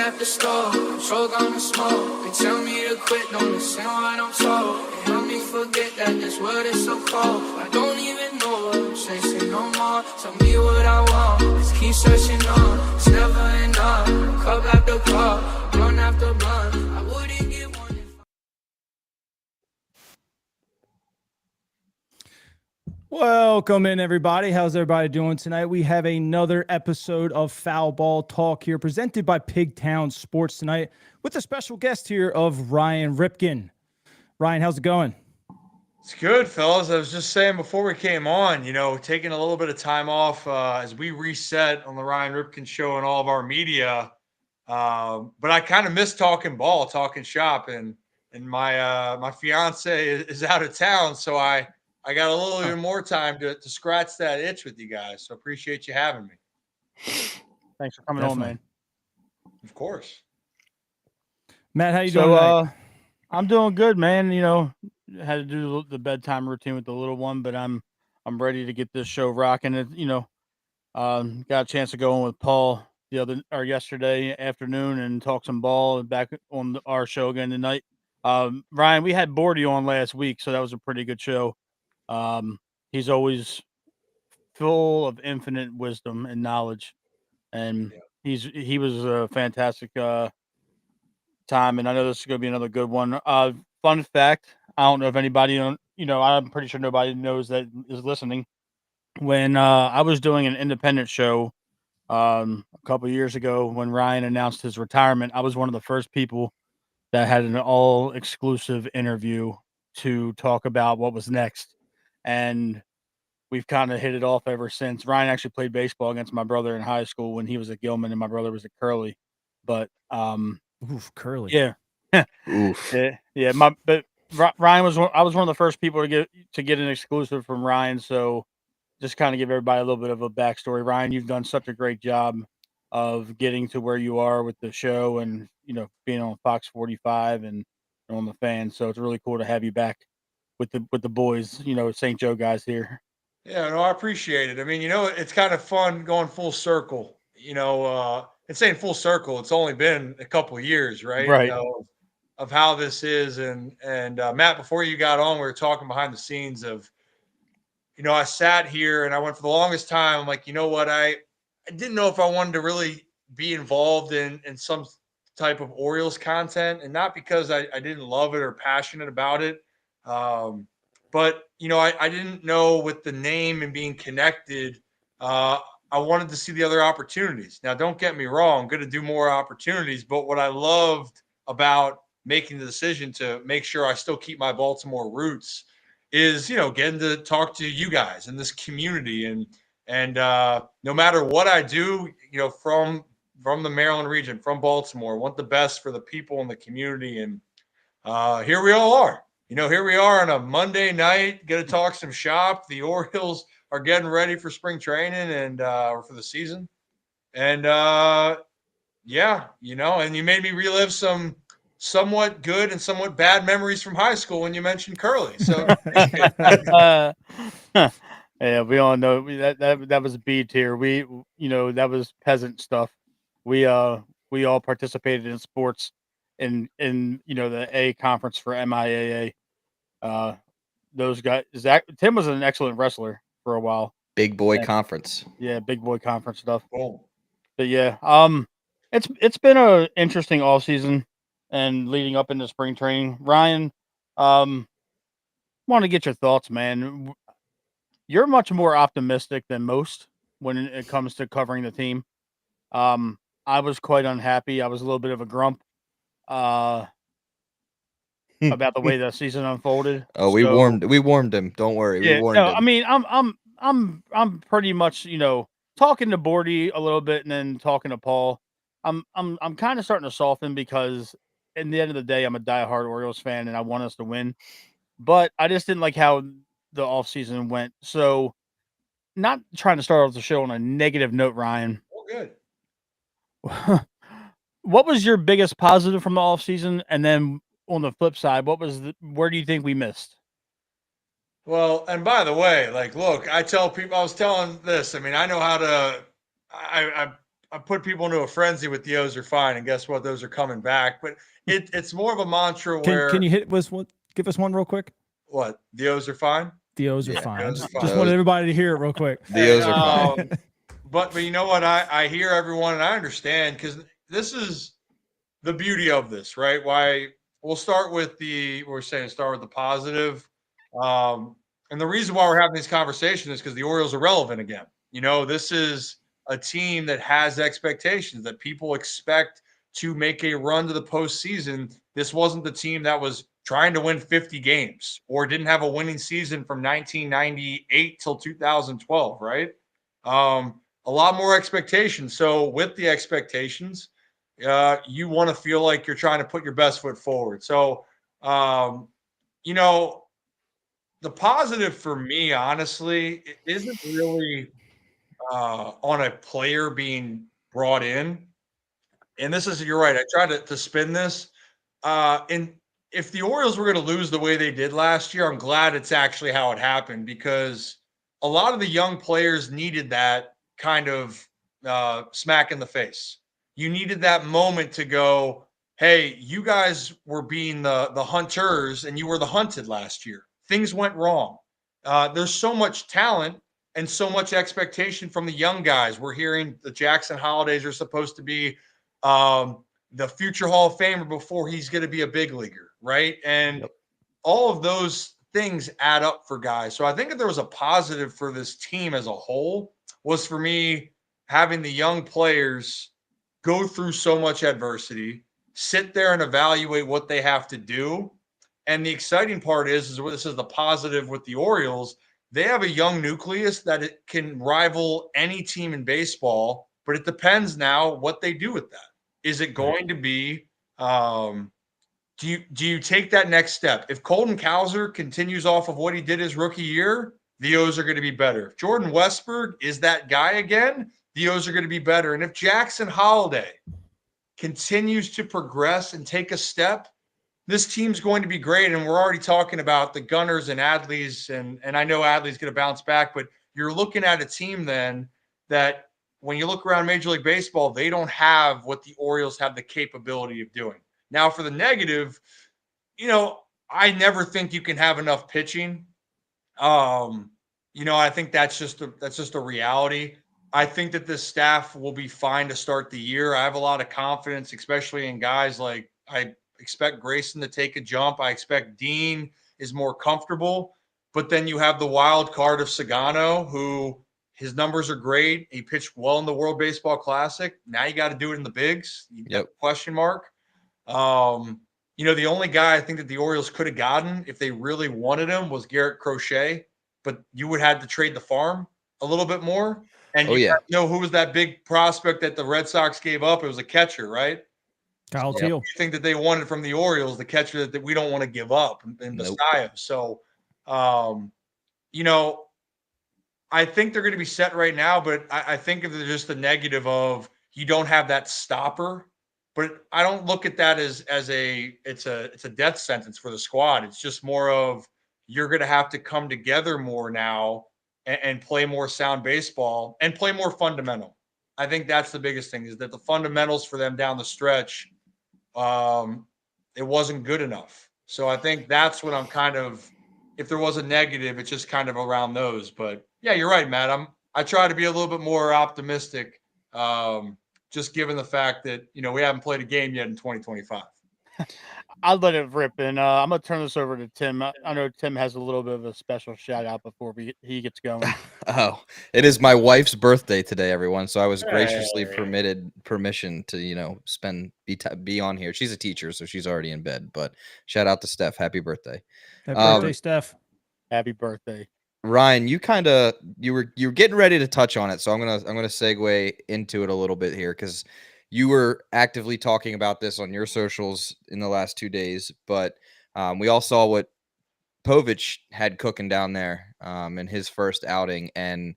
at the store, control gonna smoke. They tell me to quit, don't listen what I'm told. They help me forget that this world is so cold. I don't even know what I'm chasing no more. Tell me what I want, let's keep searching on. It's never enough, cup after cup, blunt after blunt. I wouldn't get one if Welcome in, everybody. How's everybody doing tonight? We have another episode of Fowlball Talk here, presented by PigTownSports tonight, with a special guest here of Ryan Ripken. Ryan, how's it going? It's good, fellas. I was just saying before we came on, taking a little bit of time off as we reset on the Ryan Ripken show and all of our media. But I kind of miss talking ball, talking shop, and my fiance is out of town, so I got a little bit more time to scratch that itch with you guys. So appreciate you having me. Thanks for coming on, man. Of course. Matt, how you doing tonight? I'm doing good, man. Had to do the bedtime routine with the little one, but I'm ready to get this show rocking. Got a chance to go on with Paul yesterday afternoon and talk some ball, and back on our show again tonight. Ryan, we had Bordy on last week, so that was a pretty good show. He's always full of infinite wisdom and knowledge, and he was a fantastic time, and I know this is going to be another good one. Fun fact, I don't know if anybody, I'm pretty sure nobody knows that is listening. When I was doing an independent show a couple of years ago, when Ryan announced his retirement, I was one of the first people that had an all-exclusive interview to talk about what was next, and we've kind of hit it off ever since. Ryan actually played baseball against my brother in high school when he was at Gilman and my brother was at Curley, but Oof, Curly. yeah. Oof. Yeah. But Ryan I was one of the first people to get an exclusive from Ryan. So just kind of give everybody a little bit of a backstory. Ryan, you've done such a great job of getting to where you are with the show, and being on Fox 45 and on the Fan. So it's really cool to have you back with the boys. St. Joe guys here. Yeah, no, I appreciate it. I mean, it's kind of fun going full circle. And saying full circle, it's only been a couple of years, right? Right. Of how this is, and Matt, before you got on, we were talking behind the scenes of, I sat here and I went for the longest time. I'm like, you know what, I didn't know if I wanted to really be involved in some type of Orioles content, and not because I didn't love it or passionate about it. But I didn't know, with the name and being connected, I wanted to see the other opportunities. Now, don't get me wrong, I'm going to do more opportunities, but what I loved about making the decision to make sure I still keep my Baltimore roots is, getting to talk to you guys in this community, and no matter what I do, from the Maryland region, from Baltimore, want the best for the people in the community, and here we all are. Here we are on a Monday night, going to talk some shop. The Orioles are getting ready for spring training and for the season. And and you made me relive some somewhat good and somewhat bad memories from high school when you mentioned Curly. So yeah, we all know that was B tier. That was peasant stuff. We all participated in sports in the A conference for MIAA. Those guys, Tim was an excellent wrestler for a while. Big boy conference. Yeah, big boy conference stuff. Cool. But yeah, it's been an interesting off season and leading up into spring training. Ryan, want to get your thoughts, man. You're much more optimistic than most when it comes to covering the team. I was quite unhappy. I was a little bit of a grump about the way the season unfolded. Oh, we warmed him. Don't worry. Yeah, we warned him. I mean, I'm pretty much, talking to Bordy a little bit and then talking to Paul. I'm kind of starting to soften, because at the end of the day, I'm a diehard Orioles fan and I want us to win. But I just didn't like how the offseason went. So, not trying to start off the show on a negative note, Ryan. Oh, good. What was your biggest positive from the offseason? And then on the flip side, where do you think we missed? Well, and by the way, look, I tell people, I was telling this. I mean, I know how to. I put people into a frenzy with the O's are fine, and guess what? Those are coming back. But it's more of a mantra where Can you give us one real quick? what? The O's are fine. The O's are Yeah. fine. The I O's are just fine. wanted everybody to hear it real quick. The O's are fine. But you know what? I hear everyone, and I understand, because this is the beauty of this, right? Why we'll start with the positive. And the reason why we're having this conversation is because the Orioles are relevant again. You know, this is a team that has expectations that people expect to make a run to the postseason. This wasn't the team that was trying to win 50 games or didn't have a winning season from 1998 till 2012, right? A lot more expectations. So with the expectations, you want to feel like you're trying to put your best foot forward. So, you know, the positive for me, honestly, it isn't really on a player being brought in. And this is, you're right. I tried to spin this. And if the Orioles were going to lose the way they did last year, I'm glad it's actually how it happened, because a lot of the young players needed that kind of smack in the face. You needed that moment to go, hey, you guys were being the hunters and you were the hunted last year. Things went wrong. There's so much talent and so much expectation from the young guys. We're hearing the Jackson Holidays are supposed to be the future Hall of Famer before he's going to be a big leaguer, right? And Yep. all of those things add up for guys. So I think if there was a positive for this team as a whole, was for me having the young players go through so much adversity, sit there and evaluate what they have to do. And the exciting part is this is the positive with the Orioles. They have a young nucleus that it can rival any team in baseball, but it depends now what they do with that. Is it going to be do you take that next step? If Colton Cowser continues off of what he did his rookie year, the O's are going to be better. If Jordan Westburg is that guy again, the O's are going to be better. And if Jackson Holiday continues to progress and take a step, this team's going to be great. And we're already talking about the Gunners and Adleys, and I know Adley's going to bounce back, but you're looking at a team then that when you look around Major League Baseball, they don't have what the Orioles have the capability of doing. Now, for the negative, you know, I never think you can have enough pitching. I think that's just a reality. I think that this staff will be fine to start the year. I have a lot of confidence, especially in guys like I expect Grayson to take a jump. I expect Dean is more comfortable. But then you have the wild card of Sagano, who his numbers are great. He pitched well in the World Baseball Classic. Now you got to do it in the bigs. You got a question mark. The only guy I think that the Orioles could have gotten if they really wanted him was Garrett Crochet, but you would have to trade the farm a little bit more. And know who was that big prospect that the Red Sox gave up? It was a catcher, right? Kyle Teal. You think that they wanted from the Orioles, the catcher that we don't want to give up in Messiah. So, I think they're going to be set right now, but I think of it just the negative of you don't have that stopper. But I don't look at that as it's a death sentence for the squad. It's just more of you're going to have to come together more now and play more sound baseball and play more fundamental. I think that's the biggest thing, is that the fundamentals for them down the stretch, it wasn't good enough. So I think that's what I'm kind of, if there was a negative, it's just kind of around those. But yeah, you're right, Matt. I try to be a little bit more optimistic, just given the fact that, we haven't played a game yet in 2025. I'll let it rip, and I'm going to turn this over to Tim. I know Tim has a little bit of a special shout-out before he gets going. Oh, it is my wife's birthday today, everyone, so I was graciously permission to, be on here. She's a teacher, so she's already in bed, but shout out to Steph. Happy birthday. Happy birthday, Steph. Happy birthday. Ryan, you were getting ready to touch on it, so I'm gonna segue into it a little bit here, because you were actively talking about this on your socials in the last 2 days, but we all saw what Povich had cooking down there in his first outing, and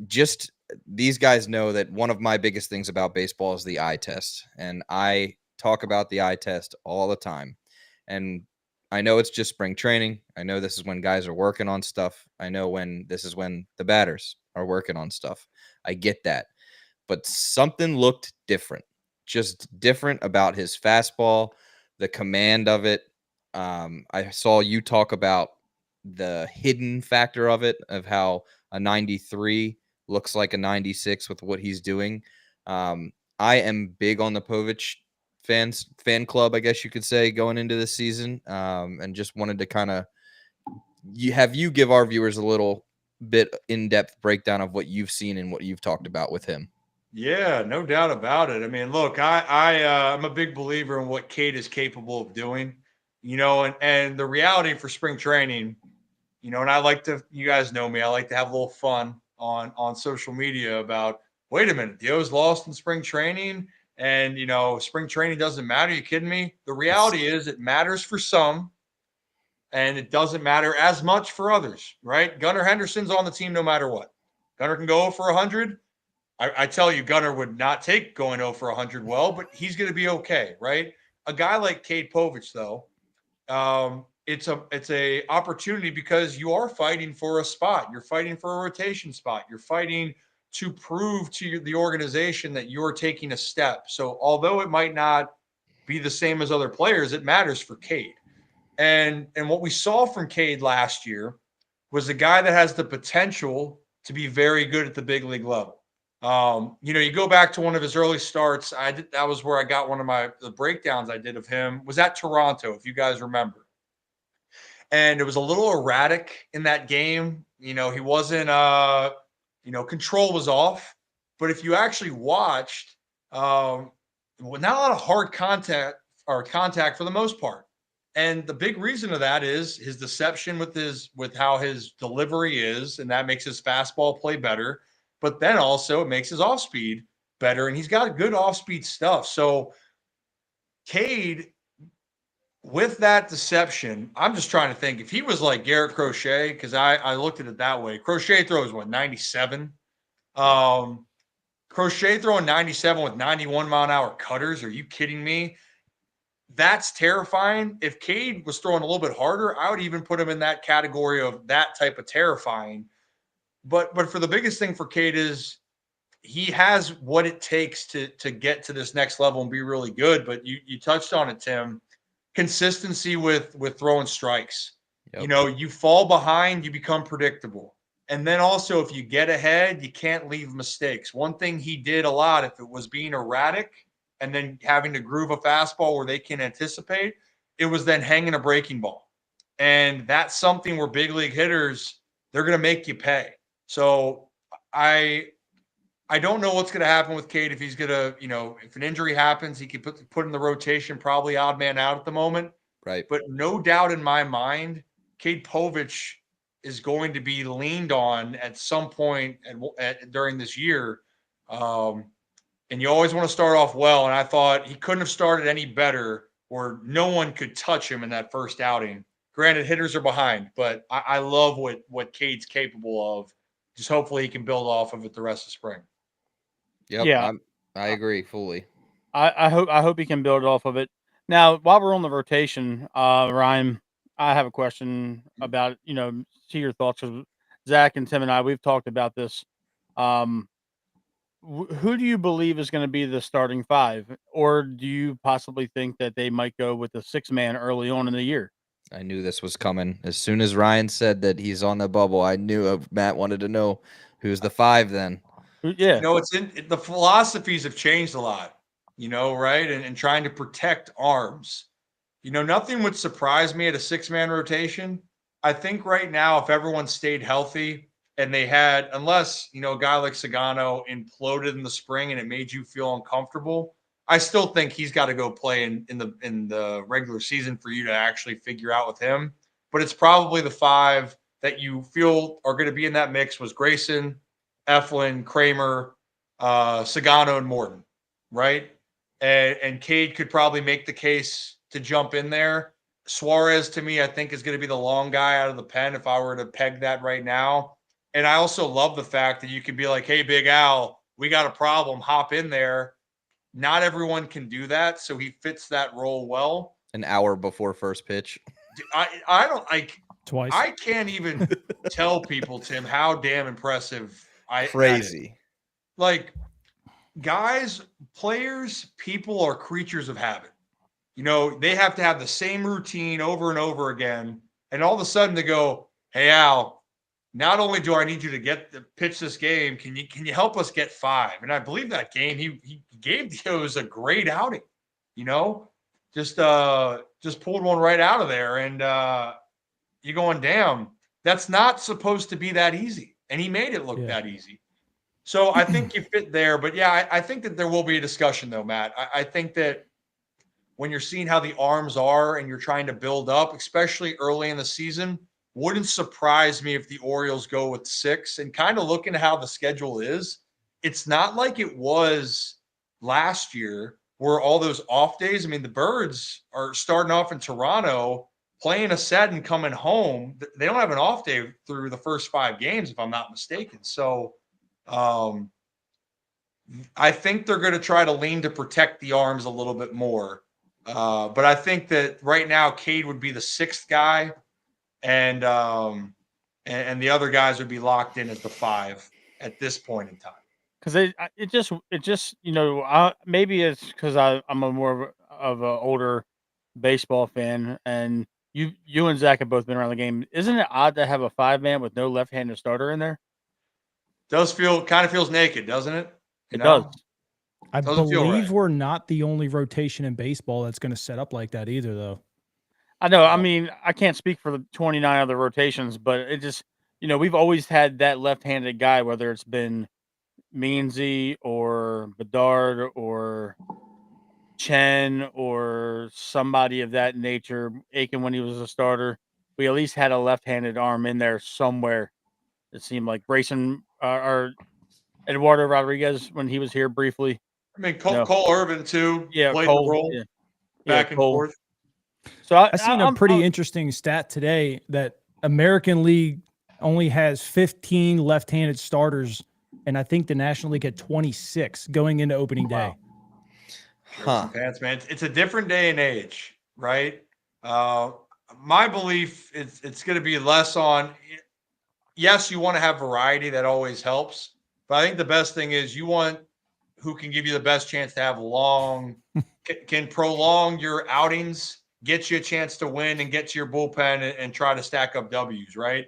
just these guys know that one of my biggest things about baseball is the eye test, and I talk about the eye test all the time. And I know it's just spring training. I know this is when guys are working on stuff. I know this is when the batters are working on stuff. I get that. but something looked different, just different about his fastball, the command of it. I saw you talk about the hidden factor of it, of how a 93 looks like a 96 with what he's doing. I am big on the Povich fan club, I guess you could say, going into this season, and just wanted to kind of you give our viewers a little bit in-depth breakdown of what you've seen and what you've talked about with him. Yeah, no doubt about it. I mean, look, I'm a big believer in what Cade is capable of doing, and the reality for spring training, and I like to, you guys know me, I like to have a little fun on social media about, wait a minute, the O's lost in spring training, and spring training doesn't matter. You kidding me? The reality is it matters for some, and it doesn't matter as much for others, right? Gunnar Henderson's on the team no matter what. Gunnar can go for 100. I tell you, Gunnar would not take going 0 for 100 well, but he's going to be okay, right? A guy like Cade Povich, though, it's a opportunity because you are fighting for a spot. You're fighting for a rotation spot. You're fighting to prove to the organization that you're taking a step. So although it might not be the same as other players, it matters for Cade. And what we saw from Cade last year was a guy that has the potential to be very good at the big league level. You go back to one of his early starts. That was where I got one of the breakdowns I did of him was at Toronto, if you guys remember. And it was a little erratic in that game. He wasn't control was off. But if you actually watched, not a lot of hard contact for the most part. And the big reason of that is his deception with how his delivery is, and that makes his fastball play better. But then also it makes his off speed better, and he's got good off speed stuff. So Cade, with that deception, I'm just trying to think if he was like Garrett Crochet, because I looked at it that way. Crochet throws 97. Crochet throwing 97 with 91 mile an hour cutters. Are you kidding me? That's terrifying. If Cade was throwing a little bit harder, I would even put him in that category of that type of terrifying. But for the biggest thing for Cade is he has what it takes to get to this next level and be really good. But you touched on it, Tim. Consistency with throwing strikes. Yep. You fall behind, you become predictable. And then also if you get ahead, you can't leave mistakes. One thing he did a lot, if it was being erratic and then having to groove a fastball where they can anticipate, it was then hanging a breaking ball. And that's something where big league hitters, they're going to make you pay. So I don't know what's going to happen with Cade if he's going to, if an injury happens, he could put in the rotation, probably odd man out at the moment. Right. But no doubt in my mind, Cade Povich is going to be leaned on at some point during this year. And you always want to start off well. And I thought he couldn't have started any better or no one could touch him in that first outing. Granted, hitters are behind, but I love what Cade's capable of. Just hopefully he can build off of it the rest of spring. Yep, yeah, I agree fully. I hope he can build off of it. Now, while we're on the rotation, Ryan, I have a question about see your thoughts. Because Zach and Tim and I, we've talked about this. Who do you believe is going to be the starting five, or do you possibly think that they might go with a 6-man early on in the year? I knew this was coming. As soon as Ryan said that he's on the bubble, I knew Matt wanted to know who's the 5 then. Yeah. The philosophies have changed a lot, right? And trying to protect arms. Nothing would surprise me at a 6-man rotation. I think right now, if everyone stayed healthy and they had, unless, a guy like Sagano imploded in the spring and it made you feel uncomfortable, I still think he's got to go play in the regular season for you to actually figure out with him. But it's probably the 5 that you feel are going to be in that mix was Grayson, Eflin, Kramer, Sagano, and Morton, right? And Cade could probably make the case to jump in there. Suarez, to me, I think is going to be the long guy out of the pen if I were to peg that right now. And I also love the fact that you can be like, hey, Big Al, we got a problem. Hop in there. Not everyone can do that, so he fits that role well. An hour before first pitch. I don't like twice. I can't even tell people, Tim, how damn impressive crazy. players, people are creatures of habit. You know, they have to have the same routine over and over again. And all of a sudden to go, hey, Al, not only do I need you to pitch this game, can you help us get 5? And I believe that game he gave the O's a great outing, you know, just pulled one right out of there. And you're going, damn, that's not supposed to be that easy. And he made it look that easy. So I think you fit there. But yeah, I think that there will be a discussion though, Matt. I think that when you're seeing how the arms are and you're trying to build up, especially early in the season, wouldn't surprise me if the Orioles go with 6. And kind of looking at how the schedule is, it's not like it was last year where all those off days. I mean, the Birds are starting off in Toronto, playing a set and coming home. They don't have an off day through the first 5 games, if I'm not mistaken. So I think they're going to try to lean to protect the arms a little bit more. But I think that right now, Cade would be the 6th guy, and the other guys would be locked in as the 5 at this point in time. Because it just maybe it's because I'm a more of an older baseball fan, and you and Zach have both been around the game. Isn't it odd to have a 5-man with no left-handed starter in there? Kind of feels naked, doesn't it? It does. I believe we're not the only rotation in baseball that's going to set up like that either, though. I know. I mean, I can't speak for the 29 other rotations, but it just, we've always had that left-handed guy, whether it's been Meansy or Bedard or Chen or somebody of that nature. Aiken, when he was a starter, we at least had a left-handed arm in there somewhere. It seemed like Grayson or Eduardo Rodriguez when he was here briefly. I mean, Cole Irvin too. Yeah, played Cole, the role back and Cole. forth. So I seen a pretty interesting stat today that American League only has 15 left-handed starters, and I think the National League had 26 going into opening day. Huh. Pants, man. It's a different day and age, right? My belief is it's going to be less on. Yes, you want to have variety. That always helps. But I think the best thing is you want who can give you the best chance to have can prolong your outings, get you a chance to win, and get to your bullpen and try to stack up W's, right?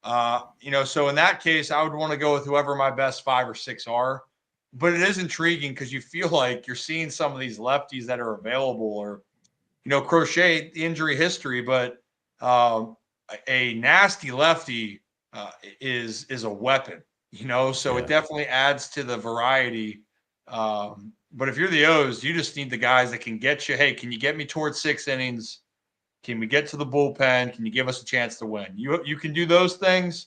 So in that case, I would want to go with whoever my best 5 or 6 are. But it is intriguing because you feel like you're seeing some of these lefties that are available, or Crochet, the injury history, but a nasty lefty is a weapon, so it definitely adds to the variety. But if you're the O's, you just need the guys that can get you. Hey, can you get me towards 6 innings? Can we get to the bullpen? Can you give us a chance to win? You can do those things.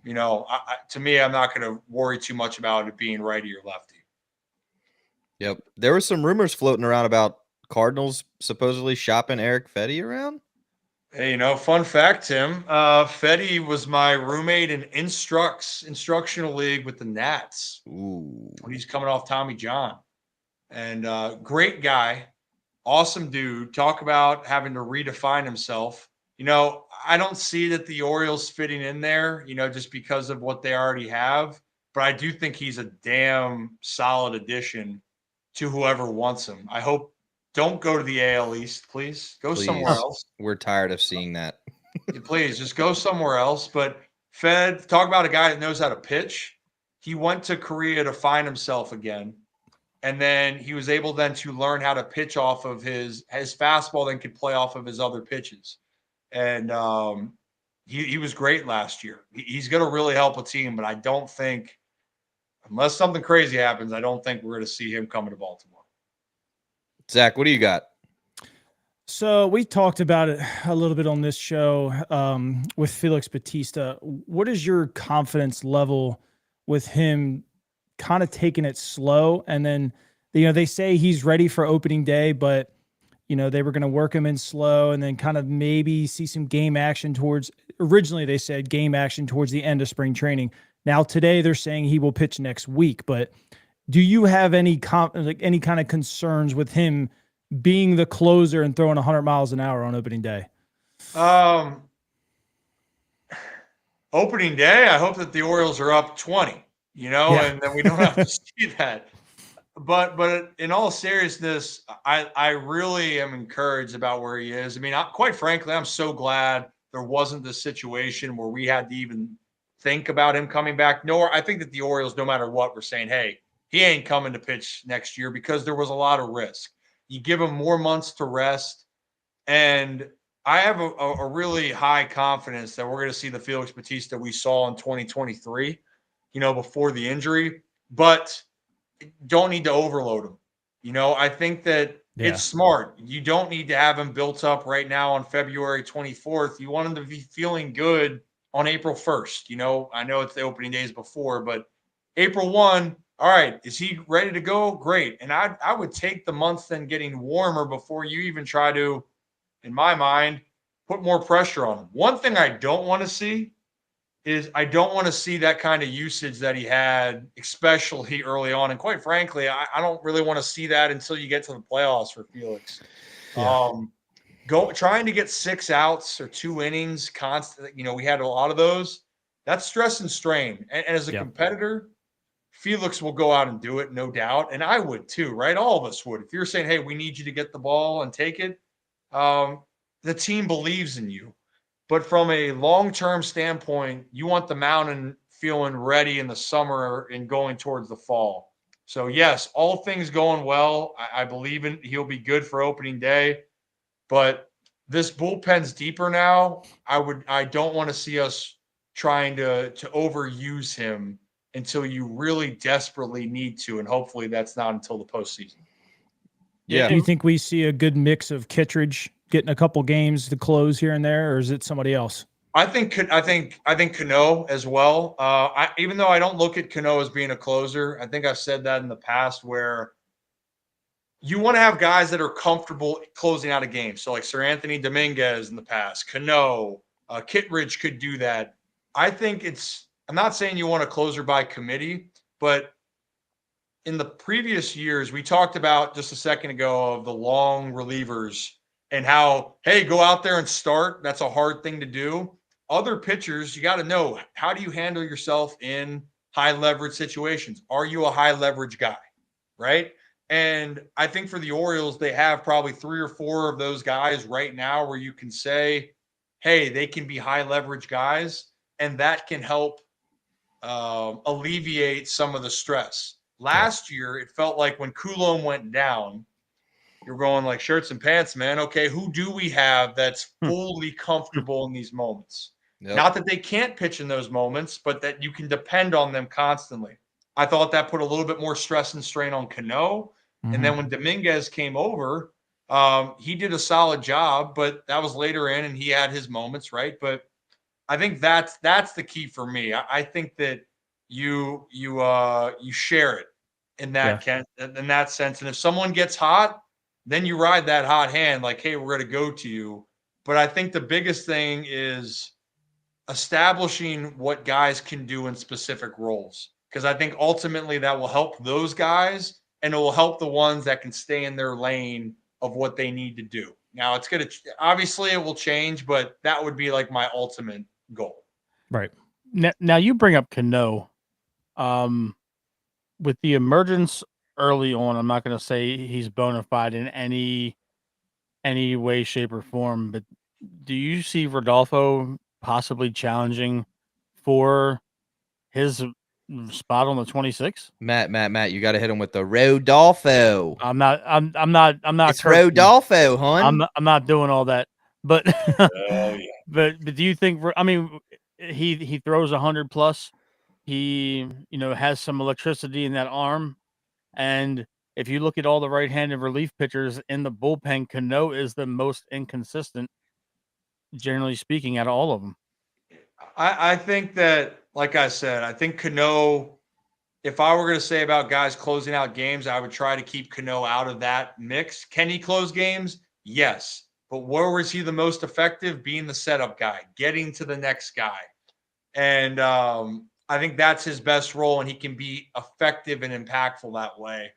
To me, I'm not going to worry too much about it being righty or lefty. Yep. There were some rumors floating around about Cardinals supposedly shopping Eric Fedde around. Hey, fun fact, Tim. Fedde was my roommate in instructional league with the Nats. Ooh. When he's coming off Tommy John. And great guy, awesome dude. Talk about having to redefine himself. I don't see that the Orioles fitting in there, just because of what they already have. But I do think he's a damn solid addition to whoever wants him. I hope. Don't go to the AL East, please. Go somewhere else. We're tired of seeing that. Please, just go somewhere else. But talk about a guy that knows how to pitch. He went to Korea to find himself again. And then he was able then to learn how to pitch off of his fastball, then could play off of his other pitches. And he was great last year. He's going to really help a team, but I don't think, unless something crazy happens, I don't think we're going to see him coming to Baltimore. Zach, what do you got? So we talked about it a little bit on this show with Felix Bautista. What is your confidence level with him kind of taking it slow? And then, they say he's ready for opening day, but, they were going to work him in slow and then kind of maybe see some game action originally they said game action towards the end of spring training. Now today they're saying he will pitch next week, but do you have any kind of concerns with him being the closer and throwing 100 miles an hour on opening day? Opening day, I hope that the Orioles are up 20, and then we don't have to see that. but in all seriousness, I really am encouraged about where he is. I mean, quite frankly, I'm so glad there wasn't this situation where we had to even think about him coming back. Nor I think that the Orioles, no matter what, were saying, hey, he ain't coming to pitch next year because there was a lot of risk. You give him more months to rest. And I have a really high confidence that we're going to see the Felix Bautista we saw in 2023, before the injury, but don't need to overload him. I think that it's smart. You don't need to have him built up right now on February 24th. You want him to be feeling good on April 1st. I know it's the opening days before, but April 1, all right, is he ready to go? Great. And I would take the months then getting warmer before you even try to, in my mind, put more pressure on him. One thing I don't want to see is I don't want to see that kind of usage that he had, especially early on. And quite frankly, I don't really want to see that until you get to the playoffs for Felix. Yeah. Trying to get 6 outs or 2 innings constant. We had a lot of those. That's stress and strain. And as a competitor, Felix will go out and do it, no doubt. And I would too, right? All of us would. If you're saying, hey, we need you to get the ball and take it, the team believes in you. But from a long-term standpoint, you want the mountain feeling ready in the summer and going towards the fall. So, yes, all things going well. I believe he'll be good for opening day. But this bullpen's deeper now. I don't want to see us trying to overuse him until you really desperately need to. And hopefully that's not until the postseason. Yeah. Do you think we see a good mix of Kittredge getting a couple games to close here and there, or is it somebody else? I think Cano as well. Even though I don't look at Cano as being a closer, I think I've said that in the past where you want to have guys that are comfortable closing out a game. So like Sir Anthony Dominguez in the past, Cano, Kittredge could do that. I think I'm not saying you want a closer by committee, but in the previous years, we talked about just a second ago of the long relievers and how, hey, go out there and start. That's a hard thing to do. Other pitchers, you got to know, how do you handle yourself in high leverage situations? Are you a high leverage guy? Right. And I think for the Orioles, they have probably 3 or 4 of those guys right now where you can say, hey, they can be high leverage guys, and that can help alleviate some of the stress. Last year, it felt like when Coulomb went down, you're going like shirts and pants, man. Okay, who do we have that's fully comfortable in these moments? Yep. Not that they can't pitch in those moments, but that you can depend on them constantly. I thought that put a little bit more stress and strain on Cano. And then when Dominguez came over, he did a solid job, but that was later in and he had his moments, right? But I think that's the key for me. I think that you share it in that in that sense. And if someone gets hot, then you ride that hot hand like, hey, we're going to go to you. But I think the biggest thing is establishing what guys can do in specific roles, because I think ultimately that will help those guys and it will help the ones that can stay in their lane of what they need to do. Now it's going to obviously it will change, but that would be like my ultimate goal. Right. Now you bring up Cano. With the emergence early on, I'm not going to say he's bona fide in any way, shape, or form, but do you see Rodolfo possibly challenging for his spot on the 26? Matt, you got to hit him with the Rodolfo. I'm not. It's Rodolfo, hon. I'm not doing all that. But Oh, yeah. but do you think? I mean, he throws 100 plus. He has some electricity in that arm, and if you look at all the right-handed relief pitchers in the bullpen, Cano is the most inconsistent, generally speaking, out of all of them. I think that, like I said, I think Cano, if I were going to say about guys closing out games, I would try to keep Cano out of that mix. Can he close games? Yes. But where was he the most effective? Being the setup guy, getting to the next guy. And I think that's his best role, and he can be effective and impactful that way.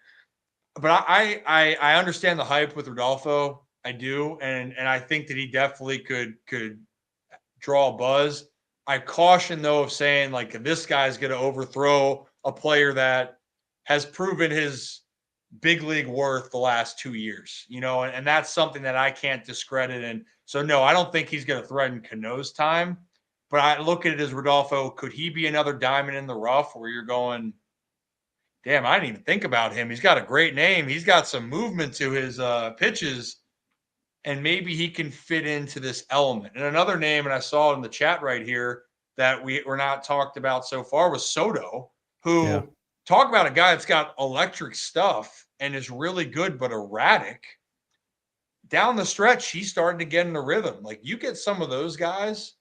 But I understand the hype with Rodolfo. I do. And I think that he definitely could draw a buzz. I caution though of saying like this guy's going to overthrow a player that has proven his big league worth the last 2 years, and that's something that I can't discredit. And so, no, I don't think he's going to threaten Cano's time, but I look at it as Rodolfo. Could he be another diamond in the rough where you're going, damn, I didn't even think about him. He's got a great name. He's got some movement to his pitches, and maybe he can fit into this element. And another name, and I saw it in the chat right here that we're not talked about so far, was Soto, who talk about a guy that's got electric stuff and is really good but erratic. Down the stretch, he's starting to get in the rhythm. Like, you get some of those guys,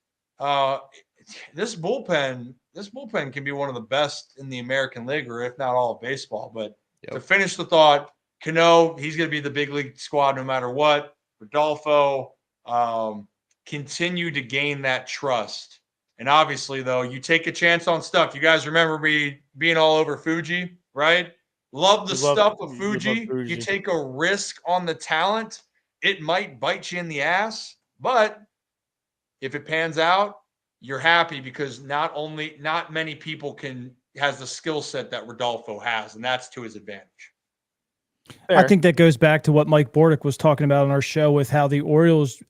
this bullpen can be one of the best in the American League, or if not all of baseball. But to finish the thought, Cano, he's going to be the big league squad no matter what. Rodolfo, continue to gain that trust. And obviously, though, you take a chance on stuff. You guys remember me being all over Fuji, right? Love the stuff of Fuji. You take a risk on the talent, it might bite you in the ass. But if it pans out, you're happy because not many people has the skill set that Rodolfo has, and that's to his advantage. Fair. I think that goes back to what Mike Bordick was talking about on our show with how the Orioles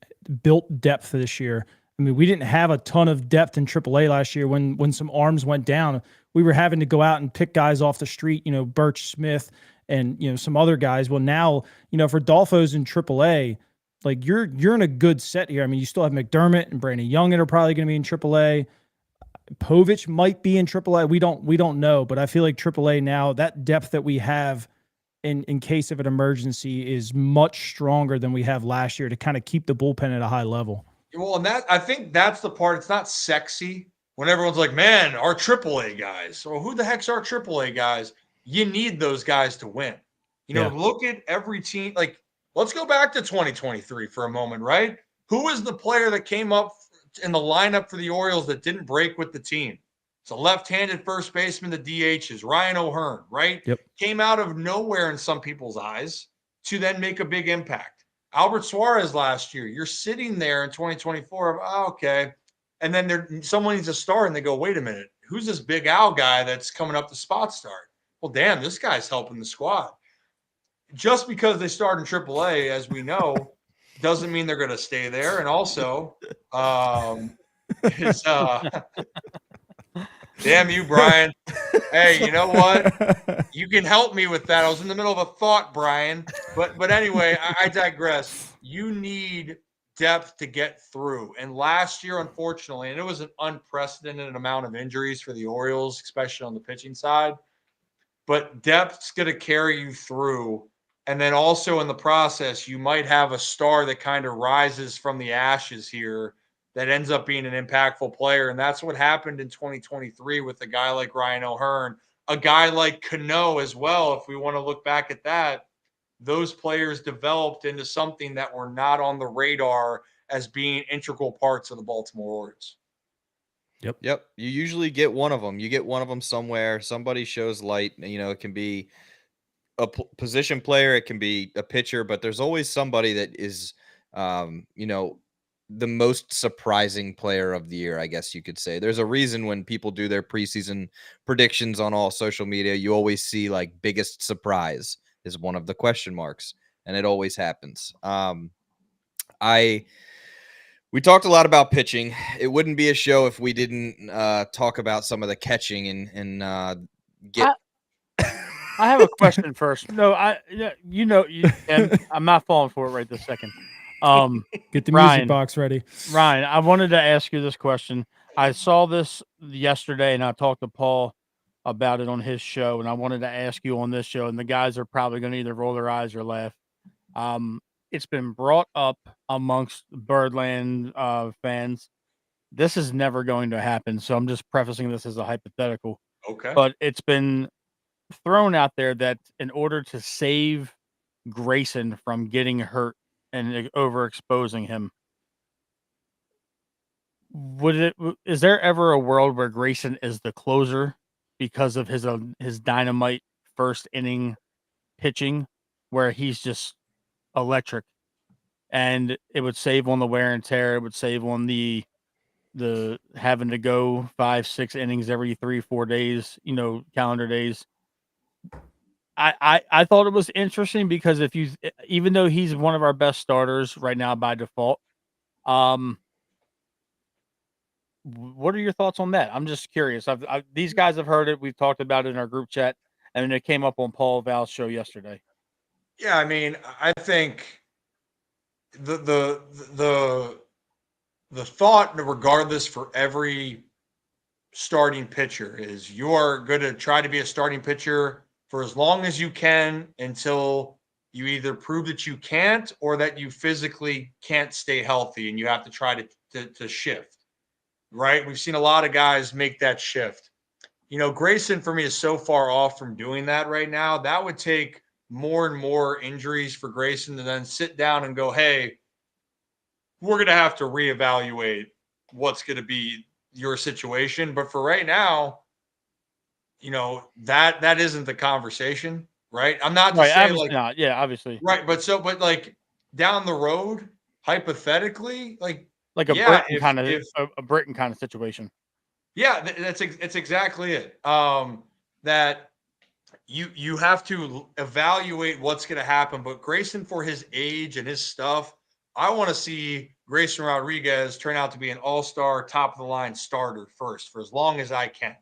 built depth this year. I mean, we didn't have a ton of depth in AAA last year when some arms went down. We were having to go out and pick guys off the street, Birch Smith and, some other guys. Well, now, if Rodolfo's in AAA, like you're in a good set here. I mean, you still have McDermott and Brandon Young that are probably going to be in AAA. Povich might be in AAA. We don't know, but I feel like AAA now, that depth that we have in case of an emergency is much stronger than we have last year to kind of keep the bullpen at a high level. Well, and I think that's the part. It's not sexy when everyone's like, man, our AAA guys. Well, who the heck's our AAA guys? You need those guys to win. Look at every team. Like, let's go back to 2023 for a moment, right? Who was the player that came up in the lineup for the Orioles that didn't break with the team? It's a left-handed first baseman, the DHs, Ryan O'Hearn, right? Yep. Came out of nowhere in some people's eyes to then make a big impact. Albert Suarez last year, you're sitting there in 2024 okay. And then someone needs a start and they go, wait a minute, who's this Big Al guy that's coming up to spot start? Well, damn, this guy's helping the squad. Just because they start in AAA, as we know, doesn't mean they're going to stay there. And also, damn you, Brian. Hey, you know what? You can help me with that. I was in the middle of a thought, Brian. But anyway, I digress. You need depth to get through. And last year, unfortunately, and it was an unprecedented amount of injuries for the Orioles, especially on the pitching side. But depth's going to carry you through. And then also in the process, you might have a star that kind of rises from the ashes here that ends up being an impactful player. And that's what happened in 2023 with a guy like Ryan O'Hearn, a guy like Cano as well. If we want to look back at that, those players developed into something that were not on the radar as being integral parts of the Baltimore Orioles. Yep. You usually get one of them. You get one of them somewhere. Somebody shows light. It can be a position player, it can be a pitcher, but there's always somebody that is, the most surprising player of the year, I guess you could say. There's a reason when people do their preseason predictions on all social media, you always see like biggest surprise is one of the question marks, and it always happens. We talked a lot about pitching. It wouldn't be a show if we didn't talk about some of the catching and get. I have a question first. No, and I'm not falling for it right this second. Get the music box ready. Ryan, I wanted to ask you this question. I saw this yesterday, and I talked to Paul about it on his show, and I wanted to ask you on this show, and the guys are probably going to either roll their eyes or laugh. It's been brought up amongst Birdland fans. This is never going to happen, so I'm just prefacing this as a hypothetical. Okay. But it's been thrown out there that in order to save Grayson from getting hurt and overexposing him, is there ever a world where Grayson is the closer because of his dynamite first inning pitching, where he's just electric, and it would save on the wear and tear, it would save on the having to go 5-6 innings every 3-4 days, calendar days? I thought it was interesting because even though he's one of our best starters right now by default, what are your thoughts on that? I'm just curious. These guys have heard it. We've talked about it in our group chat, and it came up on Paul Val's show yesterday. Yeah, I mean, I think the the the the thought, regardless, for every starting pitcher is you are going to try to be a starting pitcher for as long as you can until you either prove that you can't or that you physically can't stay healthy and you have to try to shift, right? We've seen a lot of guys make that shift. Grayson for me is so far off from doing that right now. That would take more and more injuries for Grayson to then sit down and go, hey, we're going to have to reevaluate what's going to be your situation. But for right now, that isn't the conversation, right? I'm not to Right, say obviously like, not. Yeah, obviously. right, but like down the road, hypothetically, like, Like yeah, if A Britain kind of situation. yeah, it's exactly it. That you have to evaluate what's going to happen. But Grayson, for his age and his stuff, I want to see Grayson Rodriguez turn out to be an all-star, top of the line starter first for as long as I can.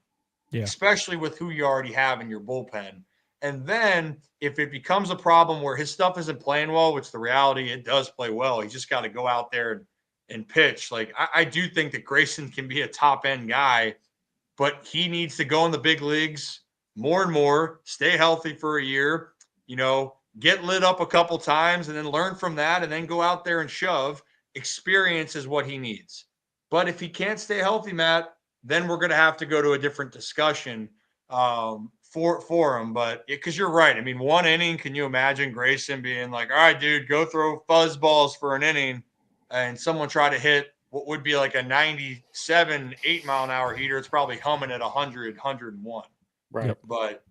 Yeah. Especially with who you already have in your bullpen. And then if it becomes a problem where his stuff isn't playing well, which the reality, it does play well, he just got to go out there and pitch. Like, I do think that Grayson can be a top end guy, but he needs to go in the big leagues more and more, stay healthy for a year, get lit up a couple times and then learn from that and then go out there and shove. Experience is what he needs. But if he can't stay healthy, Matt, then we're going to have to go to a different discussion for him. But because you're right. I mean, one inning, can you imagine Grayson being like, all right, dude, go throw fuzz balls for an inning and someone try to hit what would be like a 97, 8-mile-an-hour heater? It's probably humming at 100, 101. Right. Yep. But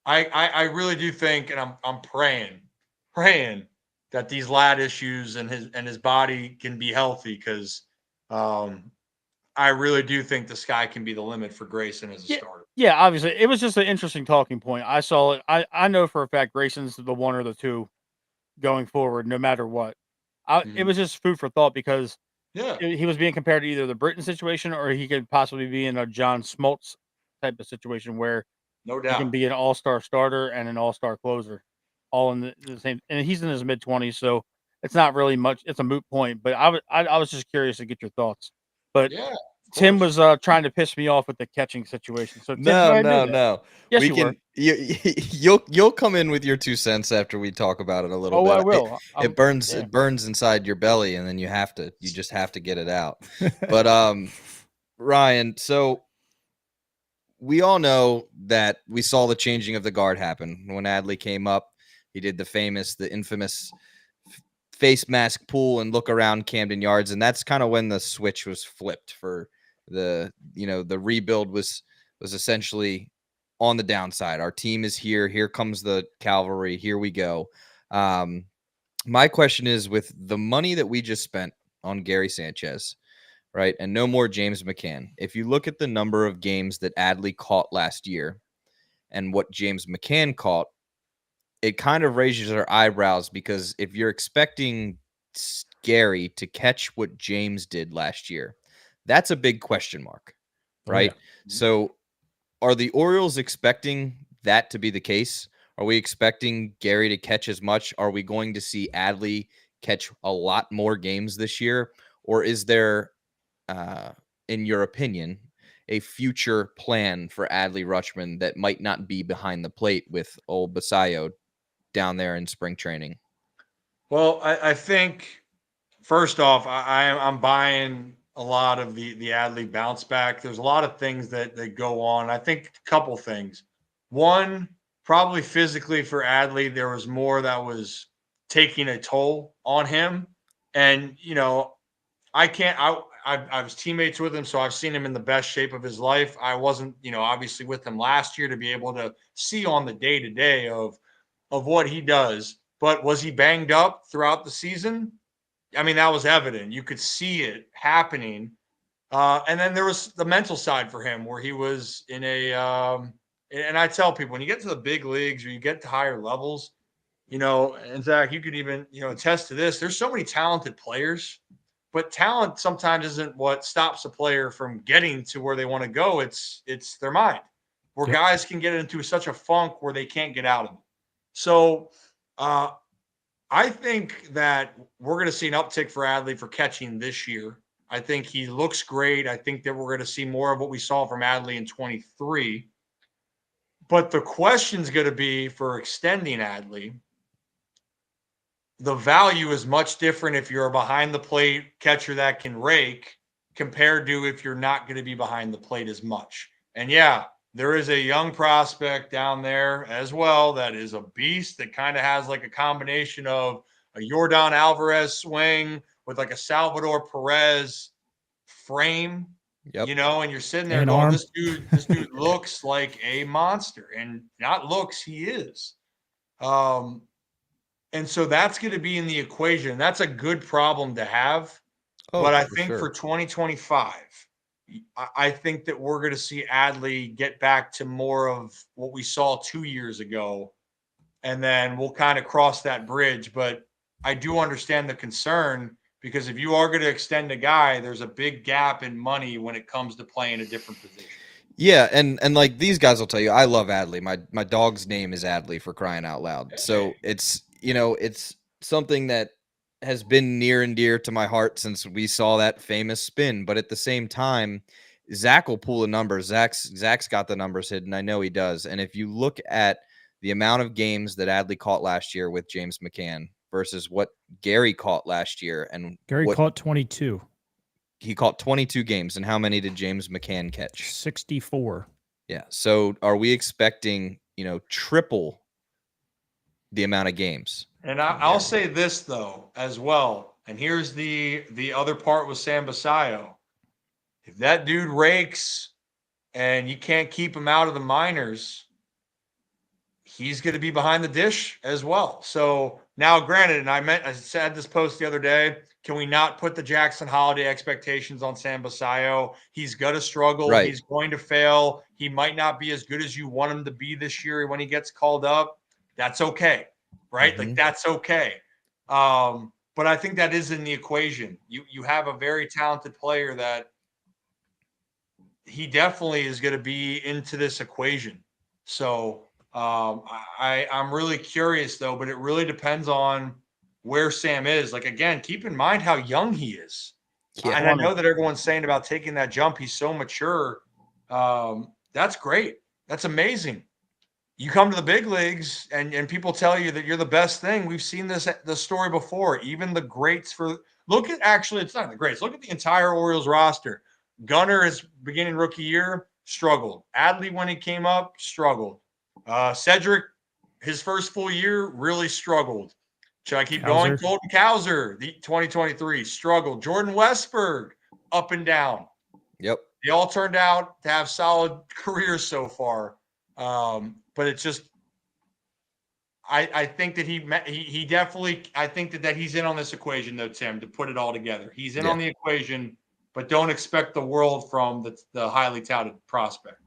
I really do think, and I'm praying that these lat issues and his body can be healthy because I really do think the sky can be the limit for Grayson as a starter. Yeah, obviously. It was just an interesting talking point. I saw it. I know for a fact Grayson's the one or the two going forward, no matter what. It was just food for thought because Yeah, he was being compared to either the Britain situation or he could possibly be in a John Smoltz type of situation where no he can doubt. be an all-star starter and an all-star closer, all in the same. And he's in his mid-20s, so it's not really much. It's a moot point. But I was just curious to get your thoughts. But Yeah, of Tim course. was trying to piss me off with the catching situation. So Tim, go No, ahead and do no, that. no. Yes, We you were. can you'll come in with your 2 cents after we talk about it a little Oh, I bit. will. It burns Yeah. it burns inside your belly and then you just have to get it out. But Ryan, so we all know that we saw the changing of the guard happen when Adley came up. He did the infamous face mask pull and look around Camden Yards, and that's kind of when the switch was flipped for the rebuild was essentially on the downside. Our team is here. Here comes the cavalry. Here we go. My question is, with the money that we just spent on Gary Sanchez, right, and no more James McCann, if you look at the number of games that Adley caught last year and what James McCann caught, it kind of raises our eyebrows because if you're expecting Gary to catch what James did last year, that's a big question mark, right? Oh, yeah. So are the Orioles expecting that to be the case? Are we expecting Gary to catch as much? Are we going to see Adley catch a lot more games this year? Or is there, in your opinion, a future plan for Adley Rutschman that might not be behind the plate with old Basayo down there in spring training? Well, I think first off, I'm buying a lot of the Adley bounce back. There's a lot of things that go on. I think a couple things. One, probably physically for Adley, there was more that was taking a toll on him. And I can't. I was teammates with him, so I've seen him in the best shape of his life. I wasn't, obviously with him last year to be able to see on the day to day of what he does. But was he banged up throughout the season? I mean, that was evident. You could see it happening. And then there was the mental side for him where he was in a and I tell people when you get to the big leagues or you get to higher levels, and Zach, you could even, attest to this. There's so many talented players, but talent sometimes isn't what stops a player from getting to where they want to go. It's their mind, where guys can get into such a funk where they can't get out of it. So I think that we're going to see an uptick for Adley for catching this year. I think he looks great. I think that we're going to see more of what we saw from Adley in 23. But the question's going to be for extending Adley. The value is much different if you're a behind the plate catcher that can rake compared to if you're not going to be behind the plate as much. And yeah, there is a young prospect down there as well that is a beast that kind of has like a combination of a Yordan Alvarez swing with like a Salvador Perez frame, Yep. and you're sitting there And going, arm. this dude looks like a monster, and not looks, he is. And so that's going to be in the equation. That's a good problem to have. Oh, But I for think sure. for 2025, I think that we're going to see Adley get back to more of what we saw 2 years ago. And then we'll kind of cross that bridge. But I do understand the concern, because if you are going to extend a guy, there's a big gap in money when it comes to playing a different position. Yeah, and like these guys will tell you, I love Adley. My dog's name is Adley, for crying out loud. So it's it's something that has been near and dear to my heart since we saw that famous spin. But at the same time, Zach will pull the numbers. Zach's got the numbers hidden. I know he does. And if you look at the amount of games that Adley caught last year with James McCann versus what Gary caught last year, and Gary caught 22. He caught 22 games, and how many did James McCann catch? 64. Yeah. So are we expecting, triple the amount of games? And I'll say this, though, as well. And here's the other part with Sam Basayo. If that dude rakes and you can't keep him out of the minors, he's going to be behind the dish as well. So now, granted, and I said this post the other day, can we not put the Jackson Holiday expectations on Sam Basayo? He's going to struggle. Right. He's going to fail. He might not be as good as you want him to be this year when he gets called up. That's okay, right? Mhm. Like, that's okay. But I think that is in the equation. You have a very talented player that he definitely is going to be into this equation. So I'm really curious, though, but it really depends on where Sam is. Like, again, keep in mind how young he is. Yeah. And I know that everyone's saying about taking that jump. He's so mature. That's great. That's amazing. You come to the big leagues and people tell you that you're the best thing. We've seen the story before. Even the greats it's not the greats. Look at the entire Orioles roster. Gunnar, his beginning rookie year, struggled. Adley, when he came up, struggled. Cedric, his first full year, really struggled. Should I keep going? Colton Cowser, the 2023, struggled. Jordan Westberg, up and down. Yep. They all turned out to have solid careers so far. But it's just, I think that he definitely, I think that he's in on this equation, though, Tim, to put it all together. He's in on the equation, but don't expect the world from the highly touted prospect.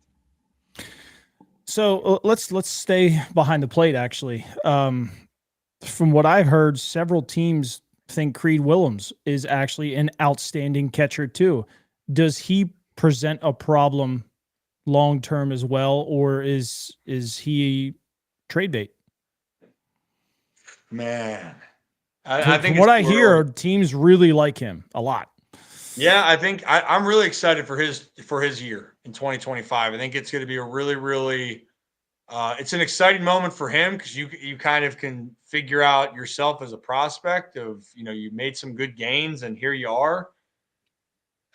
So let's stay behind the plate, actually. From what I've heard, several teams think Creed Willems is actually an outstanding catcher too. Does he present a problem long-term as well, or is he trade bait? Man, I think from what I hear, teams really like him a lot. Yeah, I think I'm really excited for his year in 2025. I think it's going to be a really, really it's an exciting moment for him, because you kind of can figure out yourself as a prospect of, you made some good gains and here you are.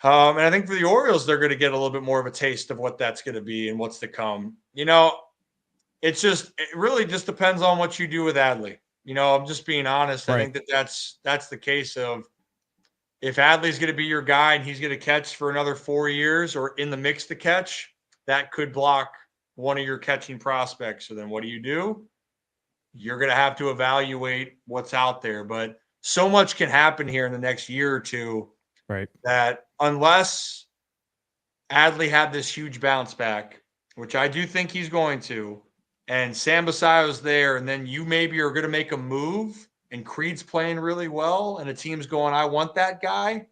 And I think for the Orioles, they're going to get a little bit more of a taste of what that's going to be and what's to come. It really just depends on what you do with Adley. I'm just being honest. Right. I think that's the case of, if Adley's going to be your guy and he's going to catch for another 4 years or in the mix to catch, that could block one of your catching prospects. So then what do? You're going to have to evaluate what's out there. But so much can happen here in the next year or two, right, that unless Adley had this huge bounce back which I do think he's going to, and Sam Basayo's there, and then you maybe are going to make a move, and Creed's playing really well, and the team's going, I want that guy,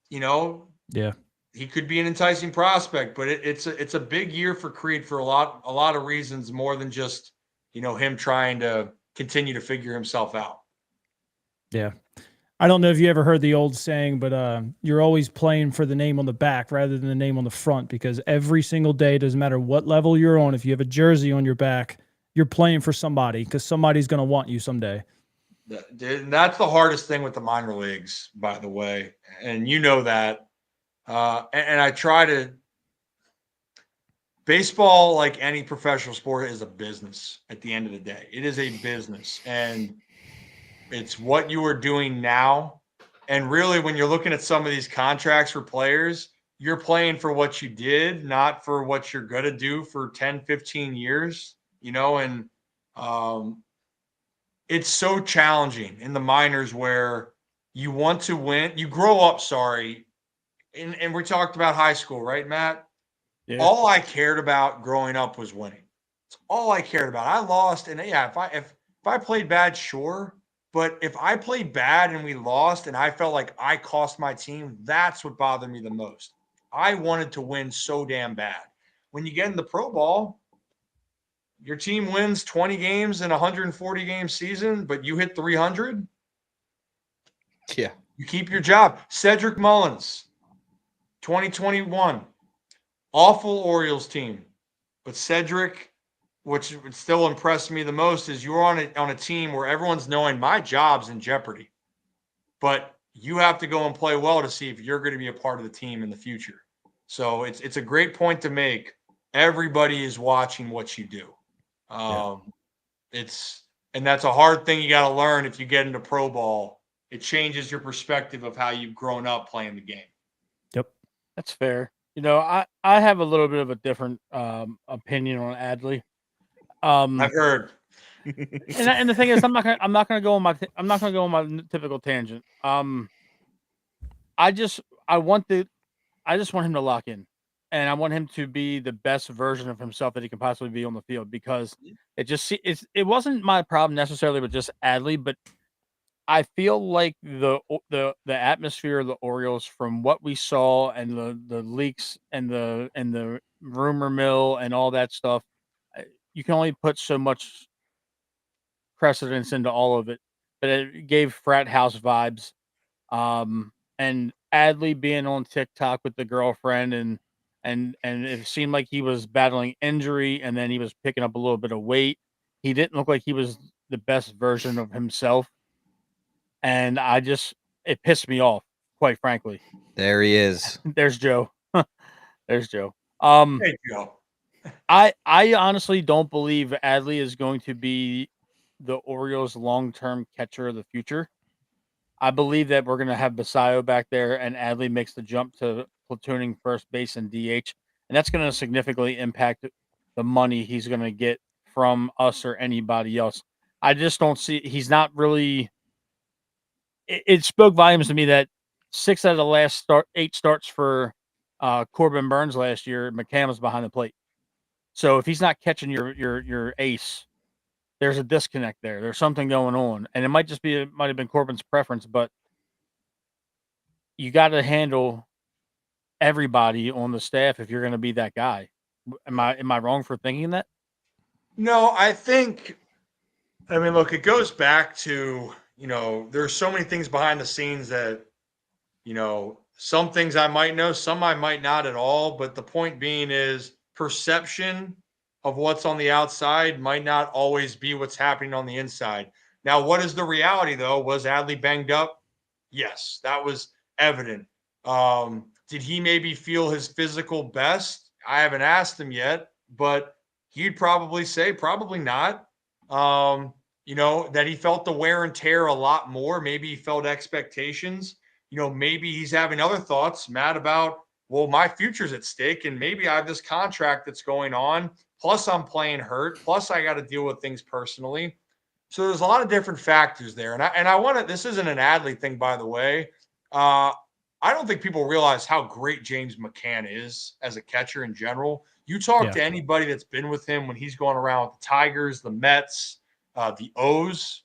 Yeah. he could be an enticing prospect, but it's a big year for Creed for a lot of reasons, more than just, him trying to continue to figure himself out. Yeah. I don't know if you ever heard the old saying, but you're always playing for the name on the back rather than the name on the front, because every single day, doesn't matter what level you're on, if you have a jersey on your back, you're playing for somebody because somebody's going to want you someday. And that's the hardest thing with the minor leagues, by the way. And you know that. And I try to – baseball, like any professional sport, is a business at the end of the day. It is a business. And it's what you are doing now. And really, when you're looking at some of these contracts for players, you're playing for what you did, not for what you're going to do for 10, 15 years, and it's so challenging in the minors where you want to win. You grow up, and we talked about high school, right, Matt? Yeah. All I cared about growing up was winning. It's all I cared about. I lost, and yeah, if I played bad, sure. But if I played bad and we lost and I felt like I cost my team, that's what bothered me the most. I wanted to win so damn bad. When you get in the pro ball, your team wins 20 games in a 140-game season, but you hit 300. Yeah. You keep your job. Cedric Mullins, 2021, awful Orioles team. But Cedric, which would still impress me the most, is you're on a team where everyone's knowing my job's in jeopardy. But you have to go and play well to see if you're going to be a part of the team in the future. So it's a great point to make. Everybody is watching what you do. And that's a hard thing you got to learn if you get into pro ball. It changes your perspective of how you've grown up playing the game. Yep. That's fair. I have a little bit of a different opinion on Adley. I've heard. And the thing is, I'm not gonna go on my typical tangent. I just want him to lock in, and I want him to be the best version of himself that he can possibly be on the field, because it wasn't my problem necessarily with just Adley, but I feel like the atmosphere of the Orioles, from what we saw, and the leaks and the rumor mill and all that stuff, you can only put so much precedence into all of it, but it gave frat house vibes. And Adley being on TikTok with the girlfriend, and it seemed like he was battling injury, and then he was picking up a little bit of weight. He didn't look like he was the best version of himself. And it pissed me off, quite frankly. There he is. There's Joe. There's Joe. Hey, Joe. I honestly don't believe Adley is going to be the Orioles' long-term catcher of the future. I believe that we're going to have Basayo back there, and Adley makes the jump to platooning first base and DH, and that's going to significantly impact the money he's going to get from us or anybody else. I just don't see. He's not really. It spoke volumes to me that 6 out of the last 8 starts for Corbin Burns last year, McCann was behind the plate. So if he's not catching your ace, there's a disconnect there. There's something going on, and it might have been Corbin's preference, but you got to handle everybody on the staff if you're going to be that guy. Am I wrong for thinking that? No, look, it goes back to, there's so many things behind the scenes that, some things I might know, some I might not at all. But the point being is, perception of what's on the outside might not always be what's happening on the inside. Now, what is the reality, though? Was Adley banged up? Yes, that was evident. Did he maybe feel his physical best? I haven't asked him yet, but he'd probably say probably not. That he felt the wear and tear a lot more. Maybe he felt expectations. Maybe he's having other thoughts, Matt, about, well, my future's at stake, and maybe I have this contract that's going on. Plus, I'm playing hurt. Plus, I got to deal with things personally. So there's a lot of different factors there. And I want to, this isn't an Adley thing, by the way. I I don't think people realize how great James McCann is as a catcher in general. You talk to anybody that's been with him when he's going around with the Tigers, the Mets, the O's.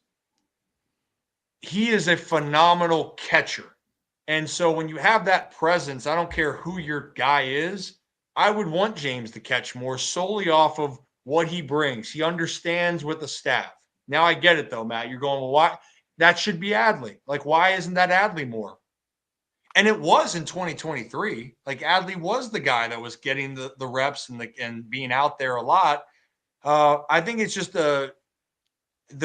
He is a phenomenal catcher. And so when you have that presence, I don't care who your guy is, I would want James to catch more solely off of what he brings. He understands with the staff. Now I get it though, Matt. You're going, well, why? That should be Adley. Like, why isn't that Adley more? And it was in 2023. Like Adley was the guy that was getting the reps and being out there a lot. I think it's just there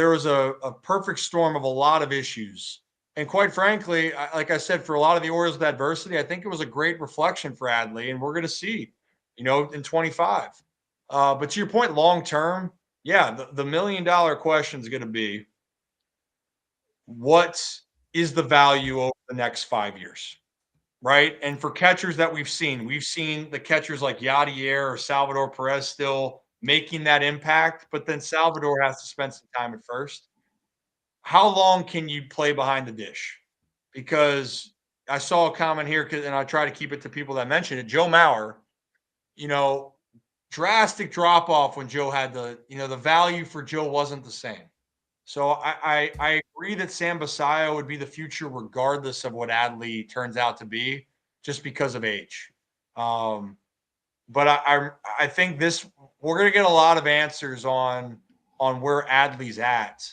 was a perfect storm of a lot of issues. And quite frankly, like I said, for a lot of the Orioles with adversity, I think it was a great reflection for Adley, and we're going to see, in 25. But to your point, long term, yeah, the $1 million question is going to be, what is the value over the next 5 years? Right. And for catchers that we've seen the catchers like Yadier or Salvador Perez still making that impact, but then Salvador has to spend some time at first. How long can you play behind the dish? Because I saw a comment here, and I try to keep it to people that mentioned it. Joe Mauer, drastic drop off when Joe had the value for Joe wasn't the same. So I agree that Sam Basayo would be the future regardless of what Adley turns out to be, just because of age. But I think we're going to get a lot of answers on where Adley's at,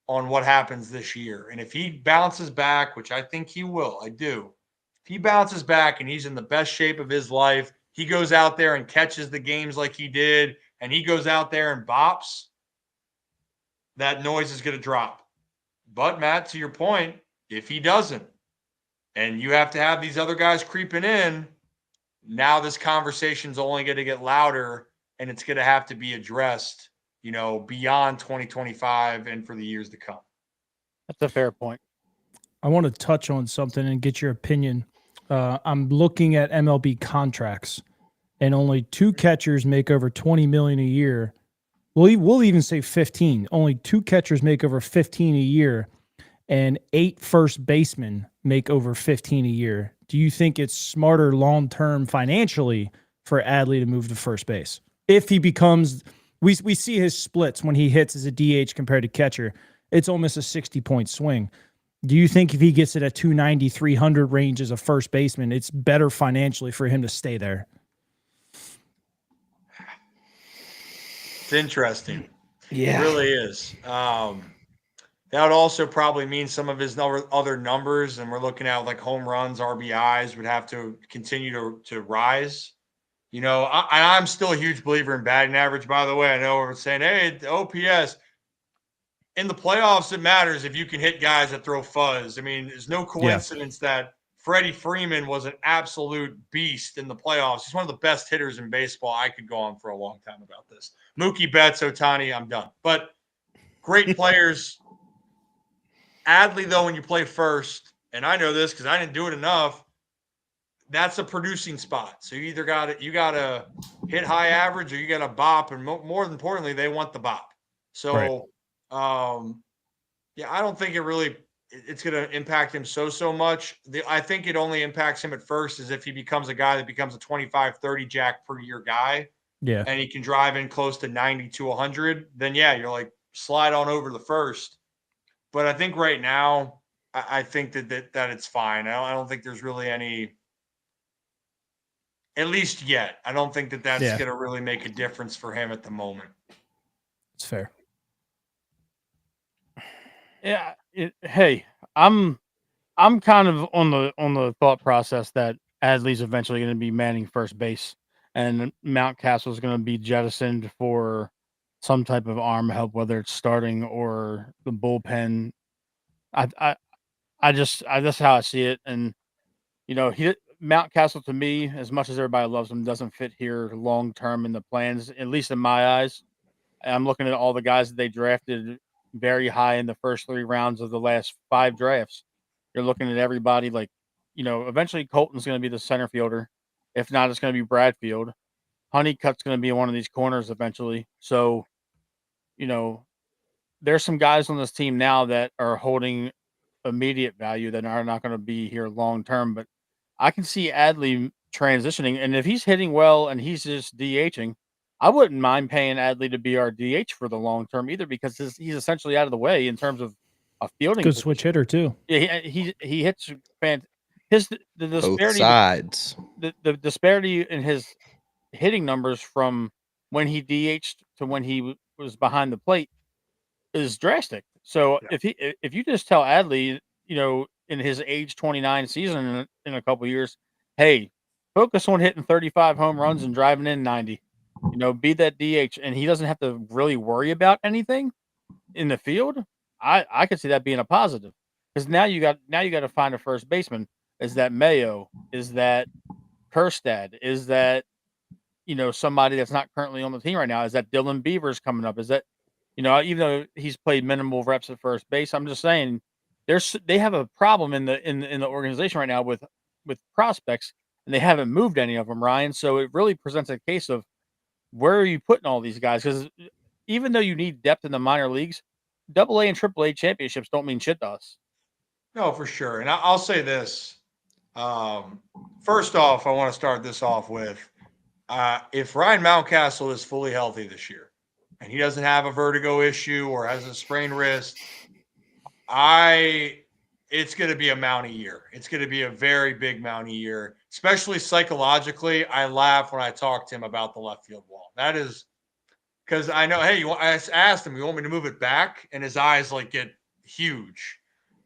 on what happens this year. And if he bounces back, which I think he will, I do. If he bounces back and he's in the best shape of his life, he goes out there and catches the games like he did, and he goes out there and bops, that noise is going to drop. But Matt, to your point, if he doesn't, and you have to have these other guys creeping in, now this conversation's only going to get louder, and it's going to have to be addressed, beyond 2025 and for the years to come. That's a fair point. I want to touch on something and get your opinion. I'm looking at MLB contracts, and only 2 catchers make over $20 million a year. We'll even say 15. Only 2 catchers make over 15 a year, and 8 first basemen make over 15 a year. Do you think it's smarter long-term financially for Adley to move to first base? If he becomes, we see his splits when he hits as a DH compared to catcher. It's almost a 60-point swing. Do you think if he gets it at 290, 300 range as a first baseman, it's better financially for him to stay there? It's interesting. Yeah. It really is. That would also probably mean some of his other numbers, and we're looking at like home runs, RBIs would have to continue to rise. I'm still a huge believer in batting average, by the way. I know we're saying, hey, the OPS. In the playoffs, it matters if you can hit guys that throw fuzz. I mean, there's no coincidence that Freddie Freeman was an absolute beast in the playoffs. He's one of the best hitters in baseball. I could go on for a long time about this. Mookie Betts, Ohtani, I'm done. But great players. Adley, though, when you play first, and I know this because I didn't do it enough, that's a producing spot. So you either got to hit high average or you got to bop, and more importantly, they want the bop. So, I don't think it's going to impact him so much. I think it only impacts him at first is if he becomes a guy that becomes a 25, 30 jack per year guy. Yeah. And he can drive in close to 90 to 100. Then, you're like, slide on over to the first. But I think right now, I think that it's fine. I don't think there's really any, at least yet. I don't think that's going to really make a difference for him at the moment. It's fair. Yeah. Hey, I'm kind of on the thought process that Adley's eventually going to be manning first base, and Mountcastle is going to be jettisoned for some type of arm help, whether it's starting or the bullpen. That's how I see it. And Mountcastle, to me, as much as everybody loves him, doesn't fit here long term in the plans, at least in my eyes. I'm looking at all the guys that they drafted very high in the first 3 rounds of the last 5 drafts. You're looking at everybody like, eventually Colton's going to be the center fielder. If not, it's going to be Bradfield. Honeycutt's going to be one of these corners eventually. So, there's some guys on this team now that are holding immediate value that are not going to be here long term. But I can see Adley transitioning, and if he's hitting well and he's just DHing, I wouldn't mind paying Adley to be our DH for the long term either, because he's essentially out of the way in terms of a fielding Good switch position. hitter too. Yeah, he hits the Both disparity sides. the disparity in his hitting numbers from when he DH'd to when he was behind the plate is drastic. So Yeah. if you just tell Adley, in his age 29 season in a couple years, hey, focus on hitting 35 home runs and driving in 90. Be that DH, and he doesn't have to really worry about anything in the field. I could see that being a positive, because now you got to find a first baseman. Is that Mayo? Is that Kerstad? Is that somebody that's not currently on the team right now? Is that Dylan Beavers coming up? Is that even though he's played minimal reps at first base, I'm just saying they have a problem in the organization right now with prospects, and they haven't moved any of them, Ryan. So it really presents a case of, where are you putting all these guys? Because even though you need depth in the minor leagues, Double A and Triple A championships don't mean shit to us. No, for sure. And I'll say this. First off, I want to start this off with, if Ryan Mountcastle is fully healthy this year and he doesn't have a vertigo issue or has a sprained wrist, it's going to be a Mountie year. It's going to be a very big Mountie year, especially psychologically. I laugh when I talk to him about the left field wall. That is because I know, hey, I asked him, you want me to move it back? And his eyes like get huge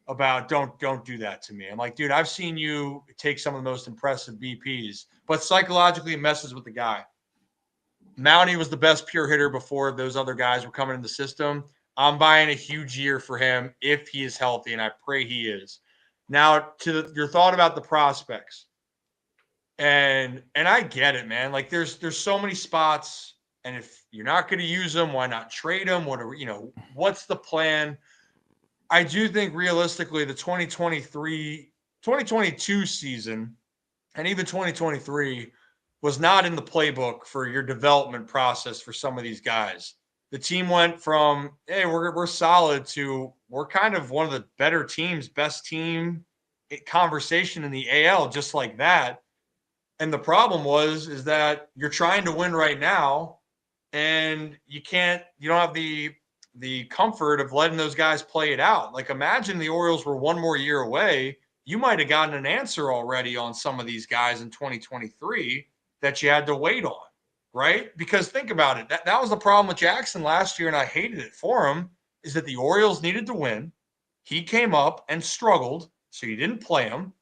about don't do that to me. I'm like, dude, I've seen you take some of the most impressive BPs, but psychologically it messes with the guy. Mountie was the best pure hitter before those other guys were coming in the system. I'm buying a huge year for him if he is healthy, and I pray he is. Now, your thought about the prospects, and I get it, man. Like there's so many spots, and if you're not going to use them, why not trade them? What's the plan? I do think realistically the 2022 season and even 2023 was not in the playbook for your development process for some of these guys. The team went from, hey, we're solid, to we're kind of one of the better teams, best team conversation in the AL, just like that. And the problem is that you're trying to win right now, and you don't have the comfort of letting those guys play it out. Like, imagine the Orioles were one more year away. You might have gotten an answer already on some of these guys in 2023 that you had to wait on, right? Because think about it. That was the problem with Jackson last year, and I hated it for him, is that the Orioles needed to win. He came up and struggled, so you didn't play him,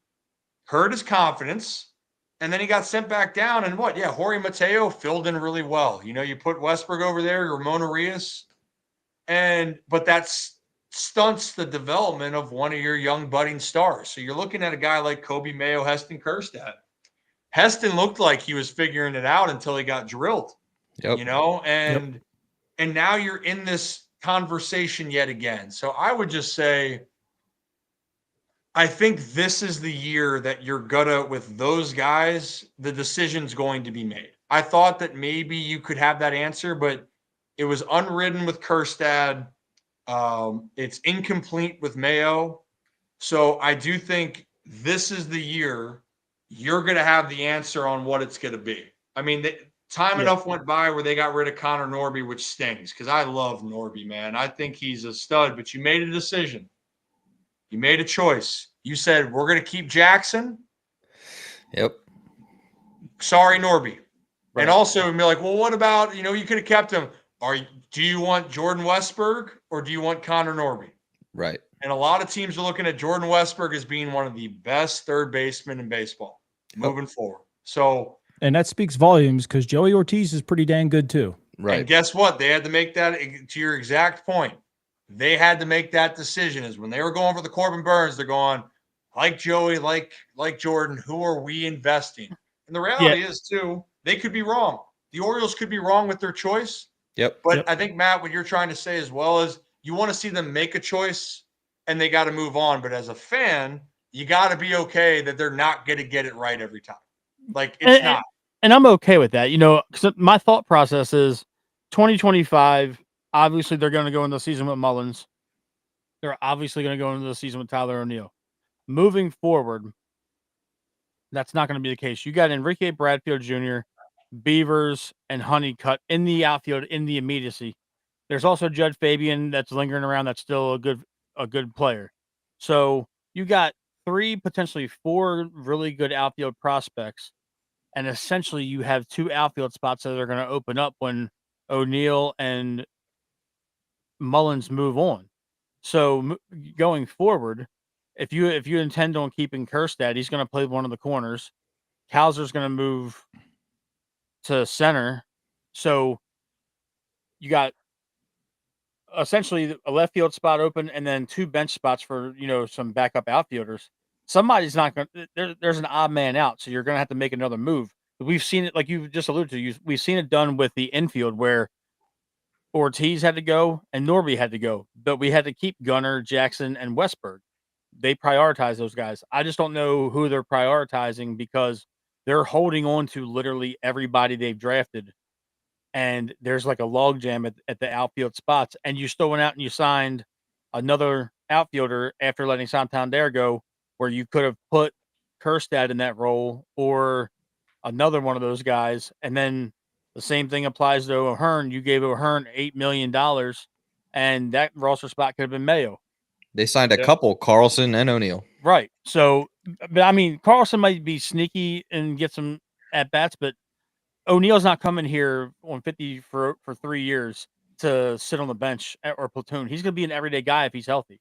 hurt his confidence, and then he got sent back down. And what? Yeah, Jorge Mateo filled in really well. You put Westberg over there, Ramon Arias, but that stunts the development of one of your young budding stars. So you're looking at a guy like Kobe Mayo, Heston Kjerstad. Heston looked like he was figuring it out until he got drilled. Yep. And now you're in this conversation yet again. So I would just say, I think this is the year that you're gonna, with those guys, the decision's going to be made. I thought that maybe you could have that answer, but it was unwritten with Kjerstad. It's incomplete with Mayo. So I do think this is the year you're going to have the answer on what it's going to be. I mean, enough went by where they got rid of Connor Norby, which stings, because I love Norby, man. I think he's a stud, but you made a decision. You made a choice. You said, we're going to keep Jackson. Yep. Sorry, Norby. Right. And also, be like, well, what about, you could have kept him. Do you want Jordan Westberg or do you want Connor Norby? Right. And a lot of teams are looking at Jordan Westberg as being one of the best third basemen in baseball moving forward. So, and that speaks volumes, because Joey Ortiz is pretty dang good too. Right. And guess what? They had to make that, to your exact point. They had to make that decision, is when they were going for the Corbin Burns, they're going, like Joey, like Jordan, who are we investing? And the reality is, too, they could be wrong. The Orioles could be wrong with their choice. Yep. But I think, Matt, what you're trying to say as well is you want to see them make a choice and they got to move on. But as a fan, you got to be okay that they're not going to get it right every time. Like, it's not. And I'm okay with that. Because my thought process is 2025, obviously they're going to go into the season with Mullins. They're obviously going to go into the season with Tyler O'Neill. Moving forward, That's not going to be the case. You got Enrique Bradfield Jr., Beavers, and Honeycutt in the outfield in the immediacy. There's also Judge Fabian that's lingering around. That's still a good player. So you got 3, potentially 4 really good outfield prospects, and essentially you have 2 outfield spots that are going to open up when O'Neill and Mullins move on. So going forward, if you intend on keeping Kerstad, he's going to play one of the corners. Hauser's going to move to center. So you got essentially a left field spot open and then 2 bench spots for, some backup outfielders. Somebody's not going to, there's an odd man out. So you're going to have to make another move. We've seen it, like you just alluded to, we've seen it done with the infield where Ortiz had to go and Norby had to go, but we had to keep Gunnar, Jackson, and Westberg. They prioritize those guys. I just don't know who they're prioritizing because they're holding on to literally everybody they've drafted. And there's like a logjam at the outfield spots. And you still went out and you signed another outfielder after letting Santander go, where you could have put Kerstad in that role or another one of those guys. And then the same thing applies to O'Hearn. You gave O'Hearn $8 million, and that roster spot could have been Mayo. They signed a couple, Carlson and O'Neill. Right. So, but I mean, Carlson might be sneaky and get some at bats, but O'Neill's not coming here on 50 for 3 years to sit on the bench or platoon. He's going to be an everyday guy if he's healthy.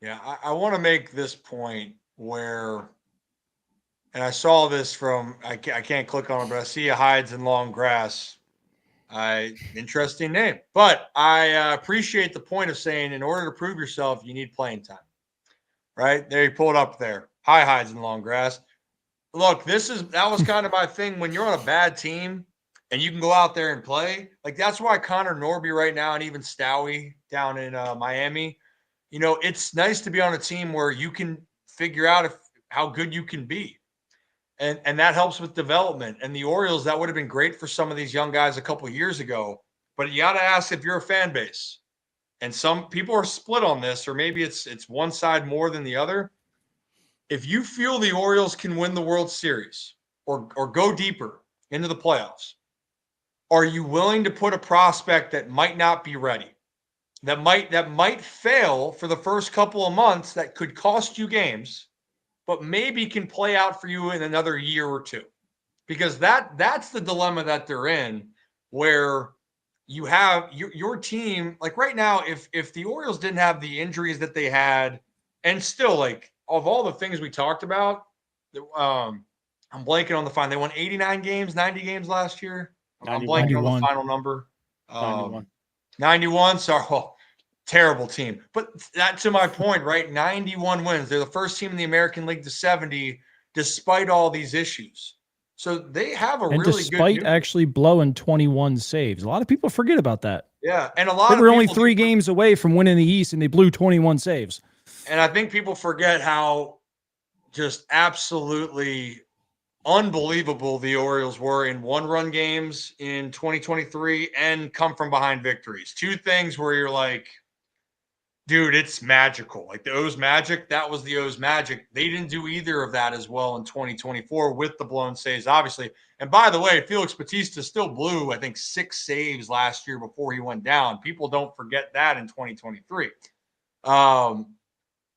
Yeah, I want to make this point where, and I saw this from, I can't click on it, but I see a Hides in Long Grass. Interesting name. But I appreciate the point of saying in order to prove yourself, you need playing time. Right? There, you pull it up there. Hi, Hides in Long Grass. Look, that was kind of my thing. When you're on a bad team and you can go out there and play, like that's why Connor Norby right now and even Stowie down in Miami, it's nice to be on a team where you can figure out how good you can be. And that helps with development. And the Orioles, that would have been great for some of these young guys a couple of years ago. But you got to ask if you're a fan base. And some people are split on this, or maybe it's one side more than the other. If you feel the Orioles can win the World Series or go deeper into the playoffs, are you willing to put a prospect that might not be ready, that might fail for the first couple of months, that could cost you games, but maybe can play out for you in another year or two? Because that's the dilemma that they're in, where you have your team, like right now, if the Orioles didn't have the injuries that they had, and still, like, of all the things we talked about, I'm blanking on the final. They won 89 games, 90 games last year. I'm blanking on the final number. 91. Sorry, terrible team. But that, to my point, right? 91 wins. They're the first team in the American League to 70, despite all these issues. So they have a really good. Despite actually blowing 21 saves, a lot of people forget about that. Yeah, and a lot they of were people only 3 games away from winning the East, and they blew 21 saves. And I think people forget how just absolutely unbelievable the Orioles were in one-run games in 2023 and come from behind victories. 2 things where you're like, dude, it's magical. Like the O's magic, that was the O's magic. They didn't do either of that as well in 2024 with the blown saves, obviously. And by the way, Felix Bautista still blew, I think, 6 saves last year before he went down. People don't forget that in 2023.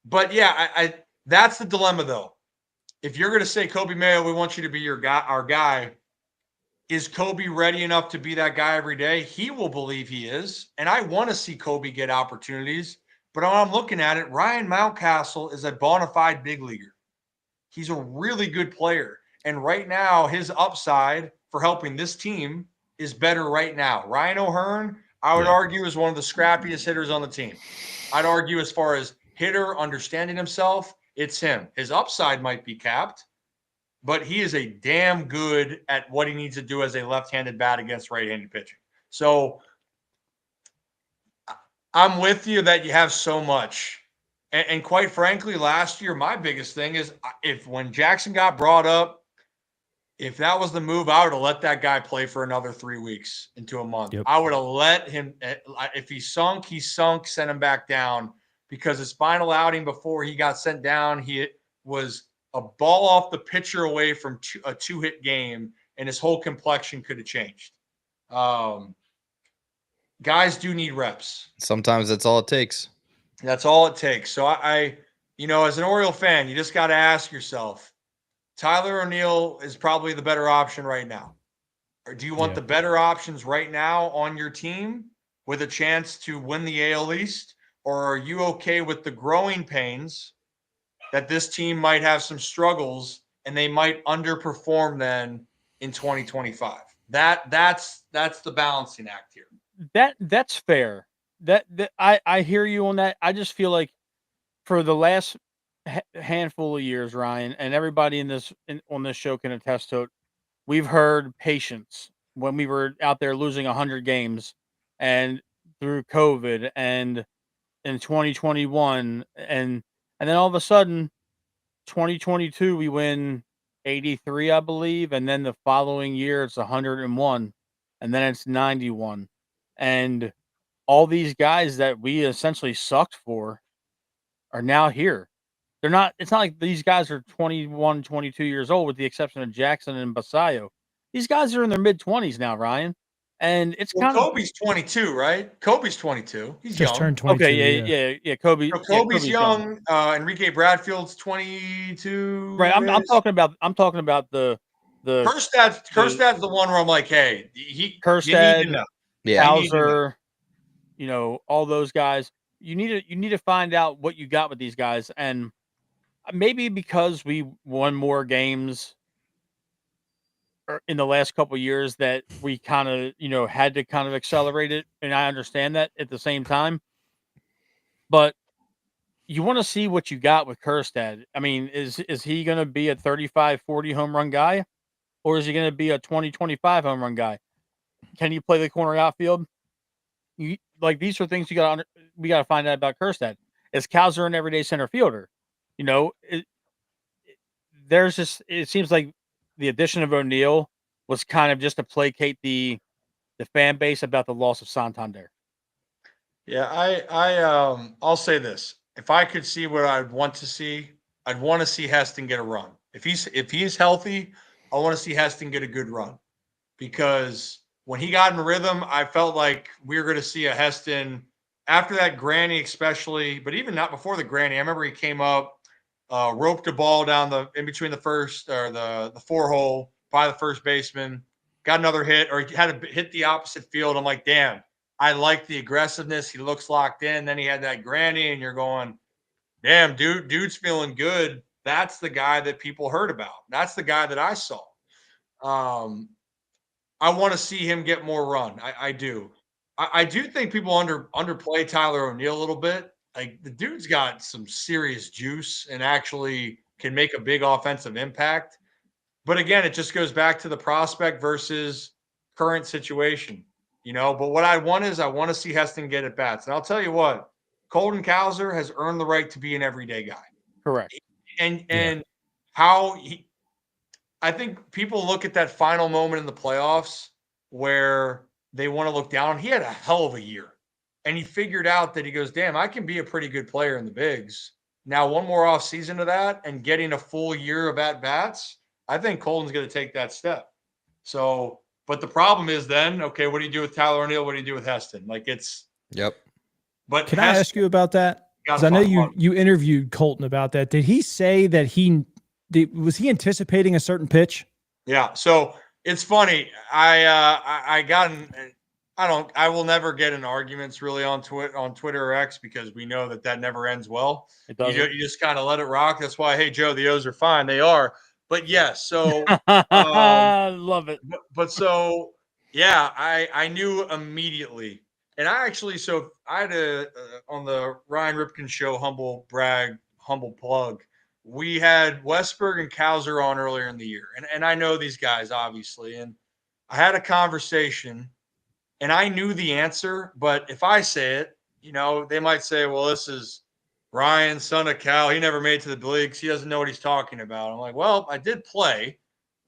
But yeah, I that's the dilemma, though. If you're going to say, Kobe Mayo, we want you to be our guy, is Kobe ready enough to be that guy every day? He will believe he is. And I want to see Kobe get opportunities. But when I'm looking at it, Ryan Mountcastle is a bona fide big leaguer. He's a really good player. And right now, his upside for helping this team is better right now. Ryan O'Hearn, I would argue, is one of the scrappiest hitters on the team. I'd argue as far as hitter, understanding himself, it's him. His upside might be capped, but he is a damn good at what he needs to do as a left-handed bat against right-handed pitching. So I'm with you that you have so much. And quite frankly, last year, my biggest thing is when Jackson got brought up, if that was the move, I would have let that guy play for another 3 weeks into a month. Yep. I would have let him, if he sunk, sent him back down, because his final outing before he got sent down, he was a ball off the pitcher away from a 2-hit game, and his whole complexion could have changed. Guys do need reps. Sometimes that's all it takes. That's all it takes. So I as an Oriole fan, you just got to ask yourself, Tyler O'Neill is probably the better option right now. Or do you want the better options right now on your team with a chance to win the AL East? Or are you okay with the growing pains that this team might have some struggles and they might underperform then in 2025? That's the balancing act here. That's fair. That I hear you on that. I just feel like for the last handful of years, Ryan, and everybody on this show can attest to it, we've heard patience when we were out there losing 100 games, and through COVID, and in 2021, and then all of a sudden, 2022 we win 83, I believe, and then the following year it's 101, and then it's 91, and all these guys that we essentially sucked for are now here. It's not like these guys are 21, 22 years old, with the exception of Jackson and Basayo. These guys are in their mid-20s now, Ryan. And it's kind of Kobe's 22, right? Kobe's 22. He's Just young. turned 22. okay, yeah. Kobe. So Yeah, Kobe's young. Enrique Bradfield's 22. Right. I'm talking about the Kerstad's the one where I'm like, hey, you need to Kerstad, know. Yeah. Hauser, all those guys. You need to find out what you got with these guys, and maybe because we won more games in the last couple of years that we kind of had to kind of accelerate it, and I understand that at the same time. But you want to see what you got with Kerstad. I mean, is he going to be a 35, 40 home run guy, or is he going to be a 20, 25 home run guy? Can you play the corner outfield? These are things we got to find out about Kerstad. Is Kowser an everyday center fielder? It seems like the addition of O'Neill was kind of just to placate the fan base about the loss of Santander. Yeah, I'll say this. If I could see what I'd want to see, I'd want to see Heston get a run. If he's healthy, I want to see Heston get a good run. Because when he got in rhythm, I felt like we were going to see a Heston after that granny, especially, but even not before the granny. I remember he came up, roped a ball down in between the first or the 4-hole by the first baseman, got another hit, or he had to hit the opposite field. I'm like, damn, I like the aggressiveness. He looks locked in. Then he had that granny, and you're going, damn, dude's feeling good. That's the guy that people heard about. That's the guy that I saw. I want to see him get more run. I do. I do think people underplay Tyler O'Neill a little bit. Like, the dude's got some serious juice and actually can make a big offensive impact. But again, it just goes back to the prospect versus current situation, But what I want to see Heston get at bats. And I'll tell you what, Colton Cowser has earned the right to be an everyday guy. Correct. And how I think people look at that final moment in the playoffs where they want to look down. He had a hell of a year. And he figured out that he goes, damn, I can be a pretty good player in the bigs. Now, one more off season to that and getting a full year of at-bats, I think Colton's going to take that step. So, but the problem is then, okay, what do you do with Tyler O'Neill? What do you do with Heston? Yep. But can I ask you about that? Because I know you interviewed Colton about that. Did he say that was he anticipating a certain pitch? Yeah. So it's funny. I will never get in arguments really on Twitter or X, because we know that never ends well. You just kind of let it rock. That's why, hey, Joe, the O's are fine. They are. But yes. So love it. But so, yeah, I knew immediately. And I had on the Ryan Ripken show, humble plug, we had Westberg and Cowser on earlier in the year. And I know these guys, obviously. And I had a conversation, and I knew the answer. But if I say it, they might say, well, this is Ryan, son of Cal. He never made it to the leagues. He doesn't know what he's talking about. I'm like, well, I did play,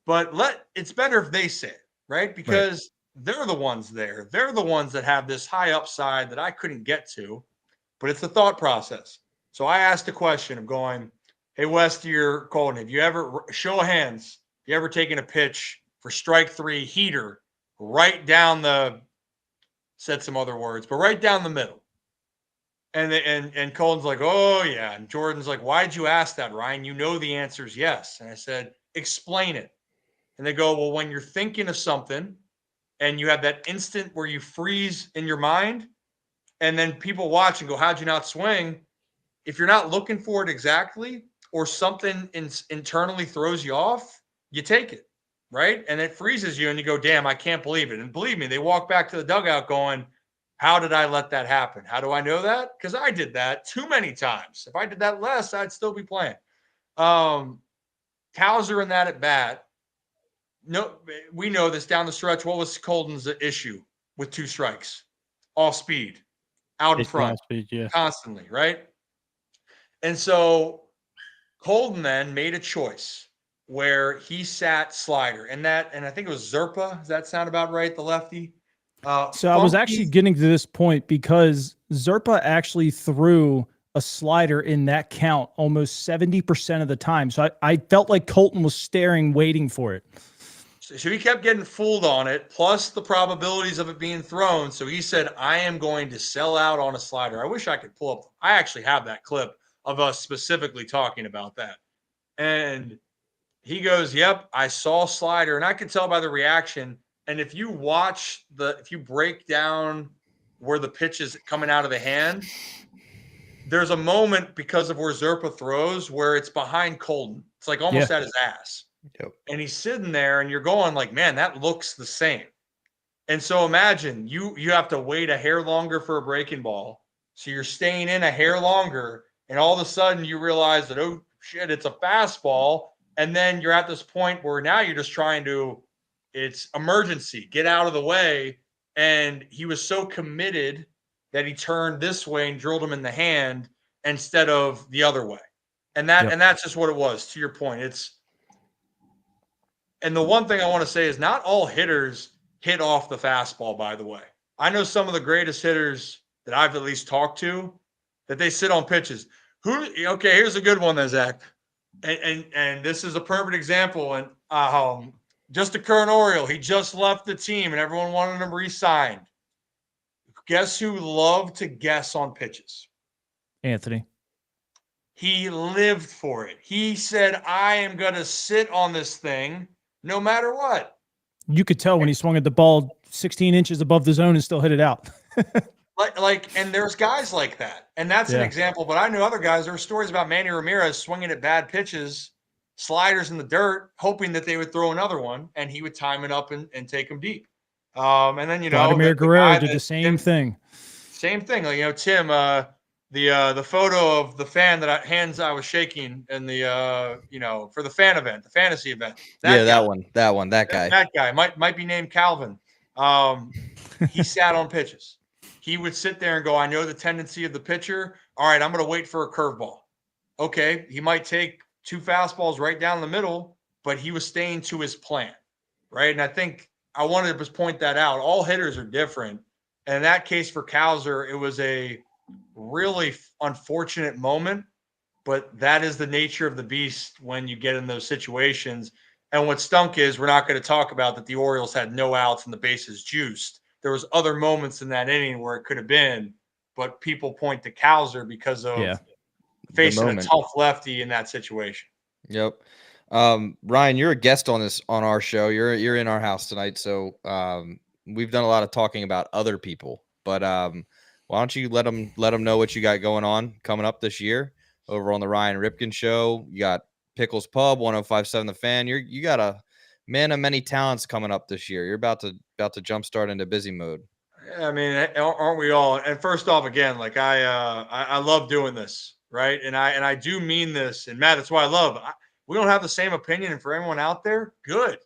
but it's better if they say it, right? Because they're the ones there. They're the ones that have this high upside that I couldn't get to, but it's the thought process. So I asked a question of going, Hey, Westy or Colton, have you ever, show of hands, have you ever taken a pitch for strike 3 heater right down said some other words, but right down the middle? And Colton's like, oh, yeah. And Jordan's like, why did you ask that, Ryan? You know the answer is yes. And I said, explain it. And they go, well, when you're thinking of something and you have that instant where you freeze in your mind, and then people watch and go, how'd you not swing? If you're not looking for it exactly, or something internally throws you off, you take it, right? And it freezes you and you go, damn, I can't believe it. And believe me, they walk back to the dugout going, how did I let that happen? How do I know that? Because I did that too many times. If I did that less, I'd still be playing. Towser in that at bat. No, we know this down the stretch. What was Colton's issue with 2 strikes? Off speed, out in front, Speed, yeah. constantly, right? And so Colton then made a choice where he sat slider, and I think it was Zerpa. Does that sound about right? The lefty. So I was actually getting to this point because Zerpa actually threw a slider in that count almost 70% of the time. So I felt like Colton was staring, waiting for it. So he kept getting fooled on it, plus the probabilities of it being thrown. So he said, I am going to sell out on a slider. I wish I could pull up. I actually have that clip of us specifically talking about that. And he goes, yep, I saw slider. And I could tell by the reaction. And if you if you break down where the pitch is coming out of the hand, there's a moment because of where Zerpa throws where it's behind Colton. It's like almost at his ass. Yep. And he's sitting there and you're going like, man, that looks the same. And so imagine you have to wait a hair longer for a breaking ball. So you're staying in a hair longer. And all of a sudden you realize that, oh shit, it's a fastball. And then you're at this point where now you're just trying to, it's emergency, get out of the way. And he was so committed that he turned this way and drilled him in the hand instead of the other way. And that's just what it was, to your point. And the one thing I want to say is not all hitters hit off the fastball, by the way. I know some of the greatest hitters that I've at least talked to that they sit on pitches. Okay, here's a good one then, Zach. And this is a perfect example. And just a current Oriole, he just left the team and everyone wanted him re-signed. Guess who loved to guess on pitches? Anthony. He lived for it. He said, I am going to sit on this thing no matter what. You could tell when he swung at the ball 16 inches above the zone and still hit it out. And there's guys like that. And that's an example. But I knew other guys. There were stories about Manny Ramirez swinging at bad pitches, sliders in the dirt, hoping that they would throw another one, and he would time it up and take them deep. And then, Vladimir Guerrero did the same thing. Same thing. Like, Tim, the photo of the fan I was shaking in the for the fan event, the fantasy event. That guy. That guy might be named Calvin. He sat on pitches. He would sit there and go, I know the tendency of the pitcher. All right, I'm going to wait for a curveball. Okay, he might take 2 fastballs right down the middle, but he was staying to his plan, right? And I think I wanted to just point that out. All hitters are different. And in that case for Cowser, it was a really unfortunate moment, but that is the nature of the beast when you get in those situations. And what stunk is we're not going to talk about that the Orioles had no outs and the bases juiced. There was other moments in that inning where it could have been, but people point to Cowser because of facing a tough lefty in that situation. Yep. Ryan, you're a guest on our show. You're in our house tonight. So we've done a lot of talking about other people, but why don't you let them know what you got going on coming up this year over on the Ryan Ripken show? You got Pickles Pub, 105.7 The Fan. You got a man of many talents coming up this year. You're about to jumpstart into busy mode. I mean, aren't we all? And first off, again, like I love doing this, right? And I do mean this. And Matt, that's why I love. We don't have the same opinion, and for everyone out there, good.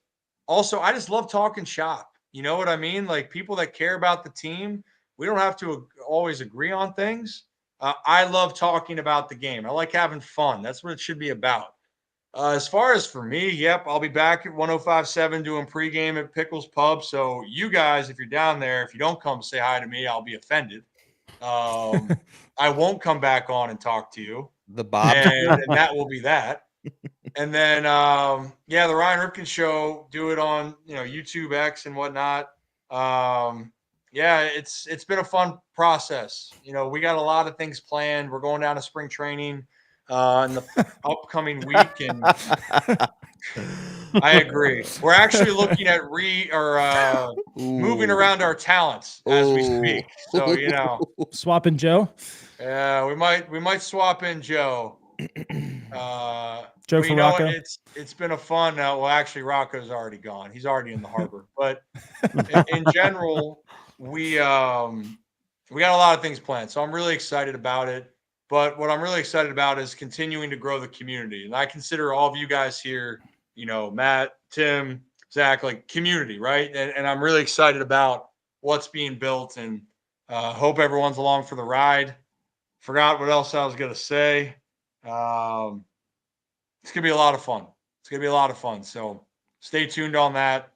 Also, I just love talking shop. You know what I mean? Like people that care about the team. We don't have to always agree on things. I love talking about the game. I like having fun. That's what it should be about. As far as for me, yep, I'll be back at 105.7 doing pregame at Pickles Pub. So you guys, if you're down there, if you don't come say hi to me, I'll be offended. I won't come back on and talk to you. The Bob. and that will be that. And then, the Ryan Ripken show, do it on, YouTube X and whatnot. It's been a fun process. We got a lot of things planned. We're going down to spring training in the upcoming week, and I agree. We're actually looking at moving around our talents as we speak. So, Swapping Joe. Yeah, we might swap in Joe. Joe for Rocco. It's been a fun. Well, actually, Rocco's already gone. He's already in the harbor. But in general, we got a lot of things planned. So I'm really excited about it. But what I'm really excited about is continuing to grow the community. And I consider all of you guys here, Matt, Tim, Zach, like community, right? And I'm really excited about what's being built, and hope everyone's along for the ride. Forgot what else I was going to say. It's going to be a lot of fun. So stay tuned on that.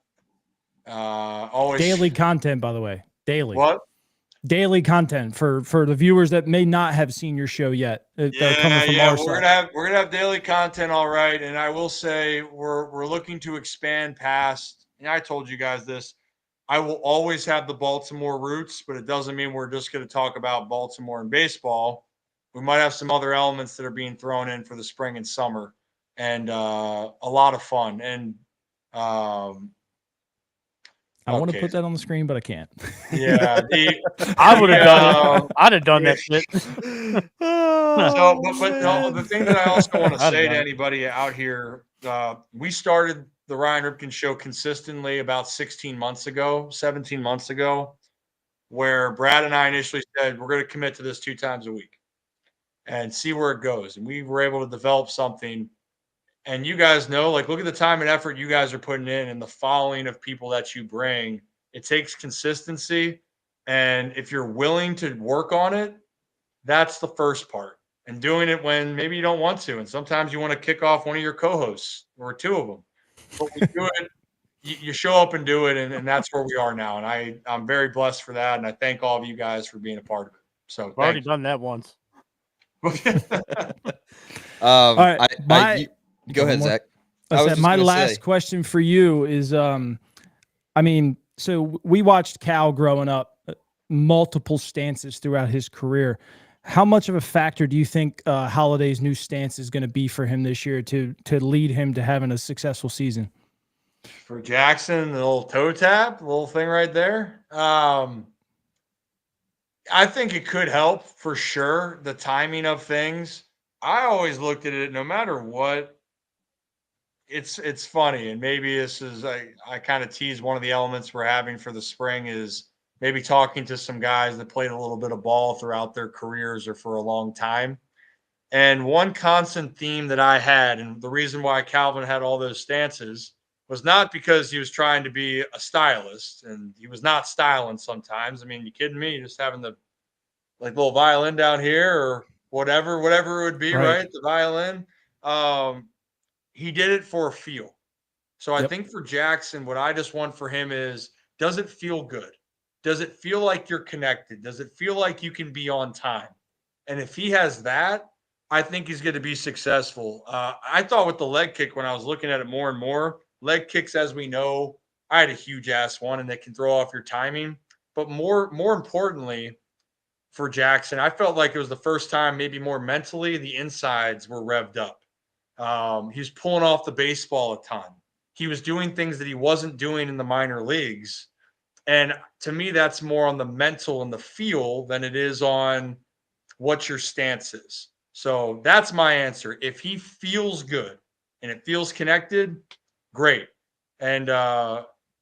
Always daily content, by the way. Daily. What? Daily content for the viewers that may not have seen your show yet. We're gonna have daily content, all right. And I will say we're looking to expand past. And I told you guys this. I will always have the Baltimore roots, but it doesn't mean we're just going to talk about Baltimore and baseball. We might have some other elements that are being thrown in for the spring and summer, and a lot of fun. And I want to put that on the screen, but I can't. Yeah, I would have done it. I'd have done that shit. But the thing that I also want to say to anybody out here, we started the Ryan Ripken show consistently about 17 months ago, where Brad and I initially said, we're going to commit to this 2 times a week and see where it goes. And we were able to develop something. And you guys know, like, look at the time and effort you guys are putting in and the following of people that you bring. It takes consistency. And if you're willing to work on it, that's the first part. And doing it when maybe you don't want to. And sometimes you want to kick off one of your co-hosts or 2 of them. But we do it. You show up and do it. And that's where we are now. And I'm very blessed for that. And I thank all of you guys for being a part of it. So I've already done that once. All right. Go ahead, Zach. My last question for you is, so we watched Cal growing up, multiple stances throughout his career. How much of a factor do you think Holiday's new stance is going to be for him this year to lead him to having a successful season? For Jackson, the little toe tap, the little thing right there. I think it could help for sure. The timing of things. I always looked at it, no matter what. It's funny, and maybe this is I kind of tease one of the elements we're having for the spring is maybe talking to some guys that played a little bit of ball throughout their careers or for a long time. And one constant theme that I had, and the reason why Calvin had all those stances, was not because he was trying to be a stylist, and he was not styling sometimes. I mean, you kidding me? Just having the little violin down here or whatever it would be, right? The violin. He did it for a feel. So I think for Jackson, what I just want for him is, does it feel good? Does it feel like you're connected? Does it feel like you can be on time? And if he has that, I think he's going to be successful. I thought with the leg kick, when I was looking at it more and more, leg kicks, as we know, I had a huge ass one and they can throw off your timing. But more importantly, for Jackson, I felt like it was the first time, maybe more mentally, the insides were revved up. He's pulling off the baseball a ton. He was doing things that he wasn't doing in the minor leagues. And to me, that's more on the mental and the feel than it is on what your stance is. So that's my answer. If he feels good and it feels connected, great. And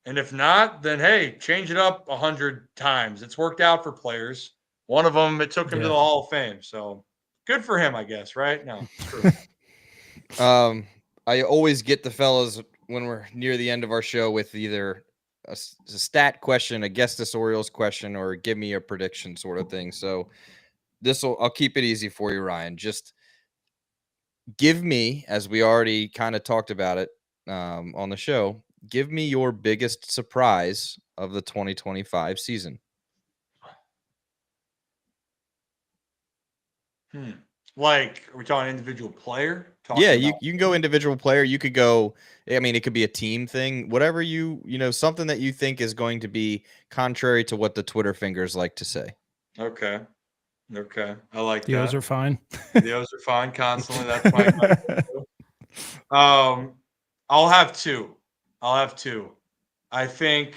if not, then hey, change it up 100 times. It's worked out for players. One of them, it took him to the Hall of Fame. So good for him, I guess, right? No, it's true. I always get the fellas when we're near the end of our show with either a stat question, a guess this Orioles question, or give me a prediction sort of thing. So I'll keep it easy for you, Ryan. Just give me, as we already kind of talked about it on the show, give me your biggest surprise of the 2025 season. Like, are we talking individual player? Yeah, Talking you can go individual player. You could go, I mean, it could be a team thing, whatever something that you think is going to be contrary to what the Twitter fingers like to say. Okay. Okay. I like The O's that. are fine. The O's are fine constantly. That's my I'll have two. I think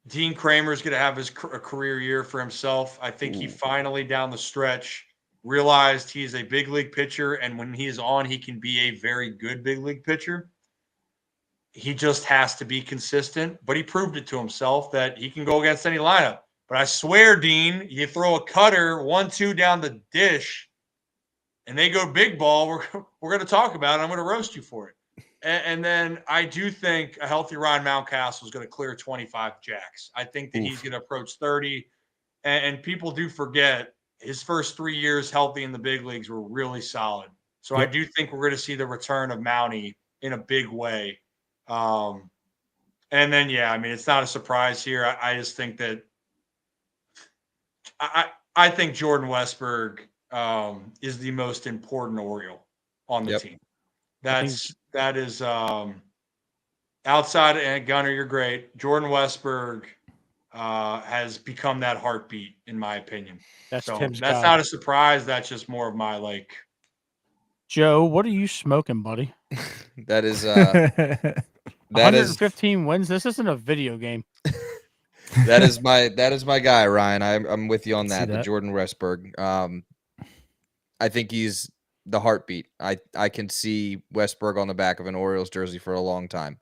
Dean Kramer's going to have a career year for himself. I think he finally down the stretch realized he's a big league pitcher, and when he's on, he can be a very good big league pitcher. He just has to be consistent, but he proved it to himself that he can go against any lineup. But I swear, Dean, you throw a cutter 1-2 down the dish, and they go big ball, we're going to talk about it. I'm going to roast you for it. And then I do think a healthy Ryan Mountcastle is going to clear 25 jacks. I think that he's going to approach 30. And people do forget his first 3 years healthy in the big leagues were really solid. So I do think we're going to see the return of Mountie in a big way. And then, yeah, I mean, it's not a surprise here. I just think that I think Jordan Westberg is the most important Oriole on the team. That is outside, and Gunner, you're great. Jordan Westberg has become that heartbeat, in my opinion. That's so Tim's that's guy. not a surprise. That's just more of my like. Joe, what are you smoking, buddy? That is 115 wins. This isn't a video game. that is my guy, Ryan. I'm with you on that. The that. Jordan Westberg. I think he's the heartbeat. I can see Westberg on the back of an Orioles jersey for a long time.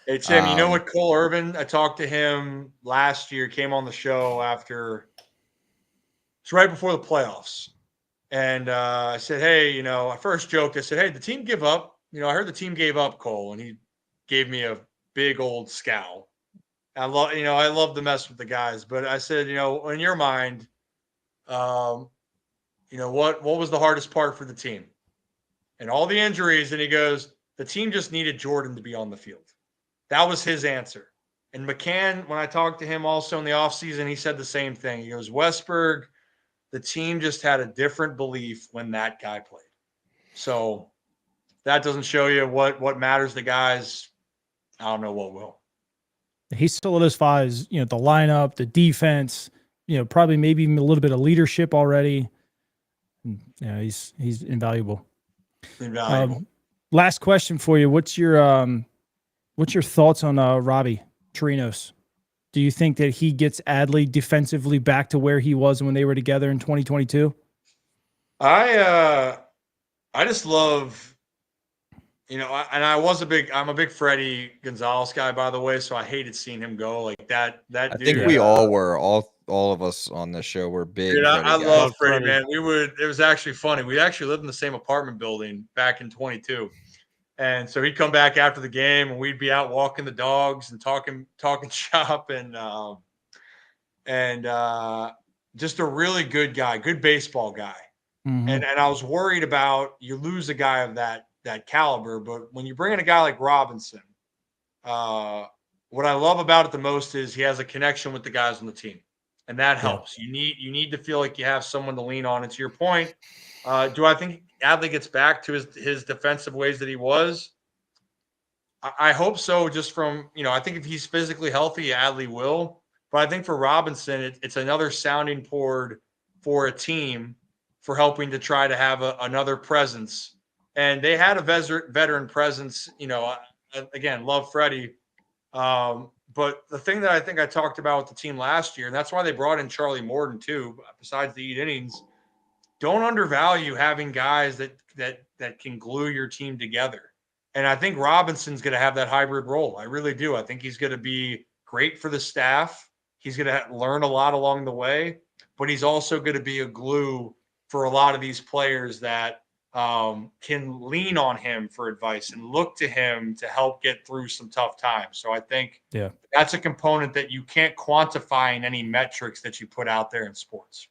Hey Tim, you know what, Cole Irvin? I talked to him last year. Came on the show after. It's right before the playoffs, and I said, "Hey, I first joked. I said, hey, the team give up. I heard the team gave up, Cole,' and he gave me a big old scowl. I love to mess with the guys, but I said, in your mind, what was the hardest part for the team? And all the injuries. And he goes, the team just needed Jordan to be on the field. That was his answer. And McCann, when I talked to him also in the offseason, he said the same thing. He goes, Westberg, the team just had a different belief when that guy played. So that doesn't show you what matters to guys. I don't know what will. He solidifies, the lineup, the defense, probably maybe even a little bit of leadership already. Yeah, he's invaluable. Last question for you. What's your thoughts on Robbie Chirinos? Do you think that he gets Adley defensively back to where he was when they were together in 2022? I just love, and I'm a big Freddie Gonzalez guy, by the way, so I hated seeing him go like that. That I dude, think we all were. All of us on the show were big. Dude, I guys. love Freddie, man. It was actually funny. We actually lived in the same apartment building back in 22. And so he'd come back after the game and we'd be out walking the dogs and talking shop and just a really good guy, good baseball guy. Mm-hmm. And I was worried about you lose a guy of that caliber, but when you bring in a guy like Robinson, what I love about it the most is he has a connection with the guys on the team, and that helps. Yeah. You need to feel like you have someone to lean on. And to your point, do I think Adley gets back to his defensive ways that he was? I hope so. Just from I think if he's physically healthy, Adley will. But I think for Robinson, it's another sounding board for a team for helping to try to have another presence. And they had a veteran presence. Again, love Freddie. But the thing that I think I talked about with the team last year, and that's why they brought in Charlie Morton too, besides the 8 innings, don't undervalue having guys that can glue your team together. And I think Robinson's going to have that hybrid role. I really do. I think he's going to be great for the staff. He's going to learn a lot along the way, but he's also going to be a glue for a lot of these players that can lean on him for advice and look to him to help get through some tough times. So I think that's a component that you can't quantify in any metrics that you put out there in sports.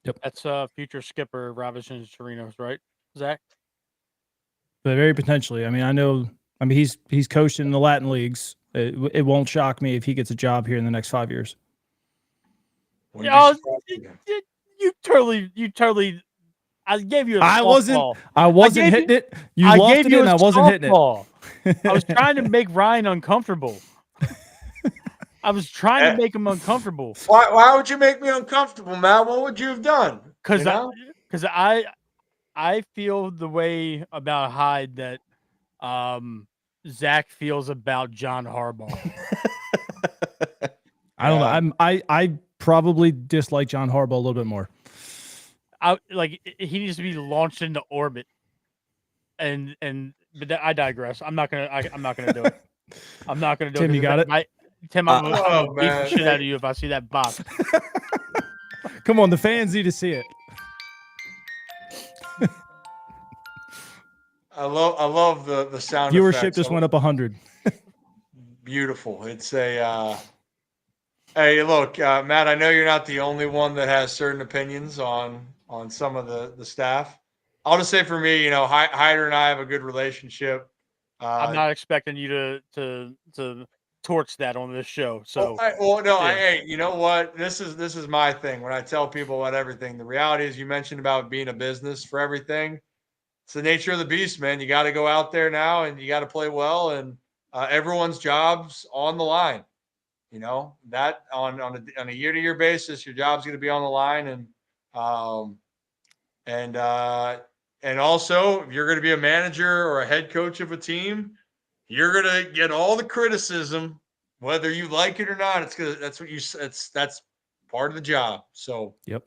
Yep. That's future skipper Robinson Chirinos, right, Zach? But very potentially. I mean, he's coached in the Latin leagues. It won't shock me if he gets a job here in the next 5 years. You totally I gave you a I softball. wasn't hitting it. You I lofted gave it, you and a I wasn't hitting it. softball. I was trying to make Ryan uncomfortable. I was trying to make him uncomfortable. Why would you make me uncomfortable, Matt? What would you have done? Because I feel the way about Hyde that Zach feels about John Harbaugh. I don't know. I probably dislike John Harbaugh a little bit more. He needs to be launched into orbit. But I digress. I'm not gonna do it. I'm not gonna do it. Tim, you got it? Tim, I'm gonna beat the shit out of you if I see that box. Come on, the fans need to see it. I love the sound Viewership effects. just went up 100. Beautiful. It's a hey, look, Matt, I know you're not the only one that has certain opinions on some of the staff. I'll just say for me, you know, Hyder and I have a good relationship. I'm not expecting you to torch that on this show. So hey, you know what? This is my thing. When I tell people about everything, the reality is you mentioned about being a business for everything. It's the nature of the beast, man. You got to go out there now and you got to play well, and everyone's job's on the line. You know that on a year-to-year basis, your job's going to be on the line, and also if you're going to be a manager or a head coach of a team, you're going to get all the criticism, whether you like it or not. That's part of the job. So Yep.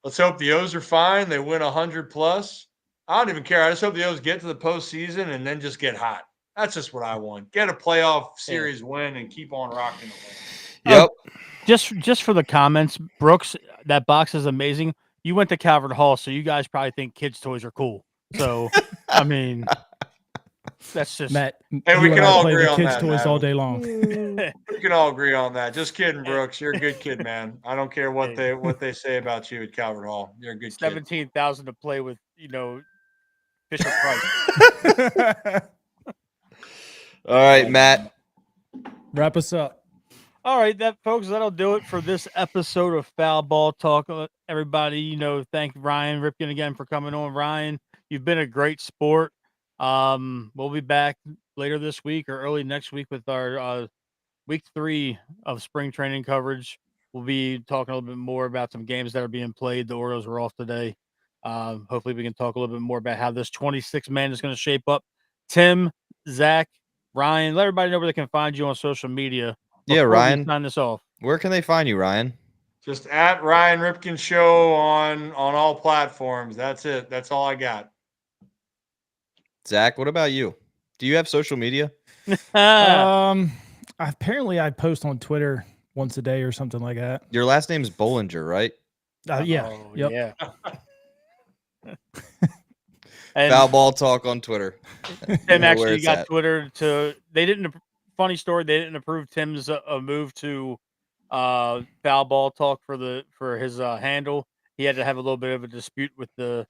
Let's hope the O's are fine. They win 100 plus. I don't even care. I just hope the O's get to the postseason and then just get hot. That's just what I want. Get a playoff series win and keep on rocking the Yep. Just for the comments, Brooks, that box is amazing. You went to Calvert Hall, so you guys probably think kids' toys are cool. So, I mean, that's just Matt. Hey, we can all play agree with on kids' that, toys Matt. all day long. We can all agree on that. Just kidding, Brooks. You're a good kid, man. I don't care what they say about you at Calvert Hall. You're a good kid. 17,000 to play with, Fisher Price. All right, Matt. Wrap us up. All right, folks, that'll do it for this episode of Foul Ball Talk. Everybody, thank Ryan Ripken again for coming on. Ryan, you've been a great sport. We'll be back later this week or early next week with our week 3 of spring training coverage. We'll be talking a little bit more about some games that are being played. The Orioles were off today. Hopefully we can talk a little bit more about how this 26-man is going to shape up. Tim, Zach, Ryan, let everybody know where they can find you on social media. Yeah, Ryan. Sign this off. Where can they find you, Ryan? Just at Ryan Ripken Show on all platforms. That's it. That's all I got. Zach, what about you? Do you have social media? Apparently I post on Twitter once a day or something like that. Your last name's Bollinger, right? Yeah. Yep. Yeah. And Foul Ball Talk on Twitter. Tim actually got Twitter funny story, they didn't approve Tim's move to Foul Ball Talk for his handle. He had to have a little bit of a dispute with the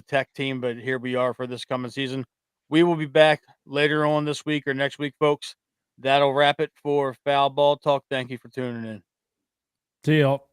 tech team, but here we are for this coming season. We will be back later on this week or next week, folks. That'll wrap it for Foul Ball Talk. Thank you for tuning in. See y'all.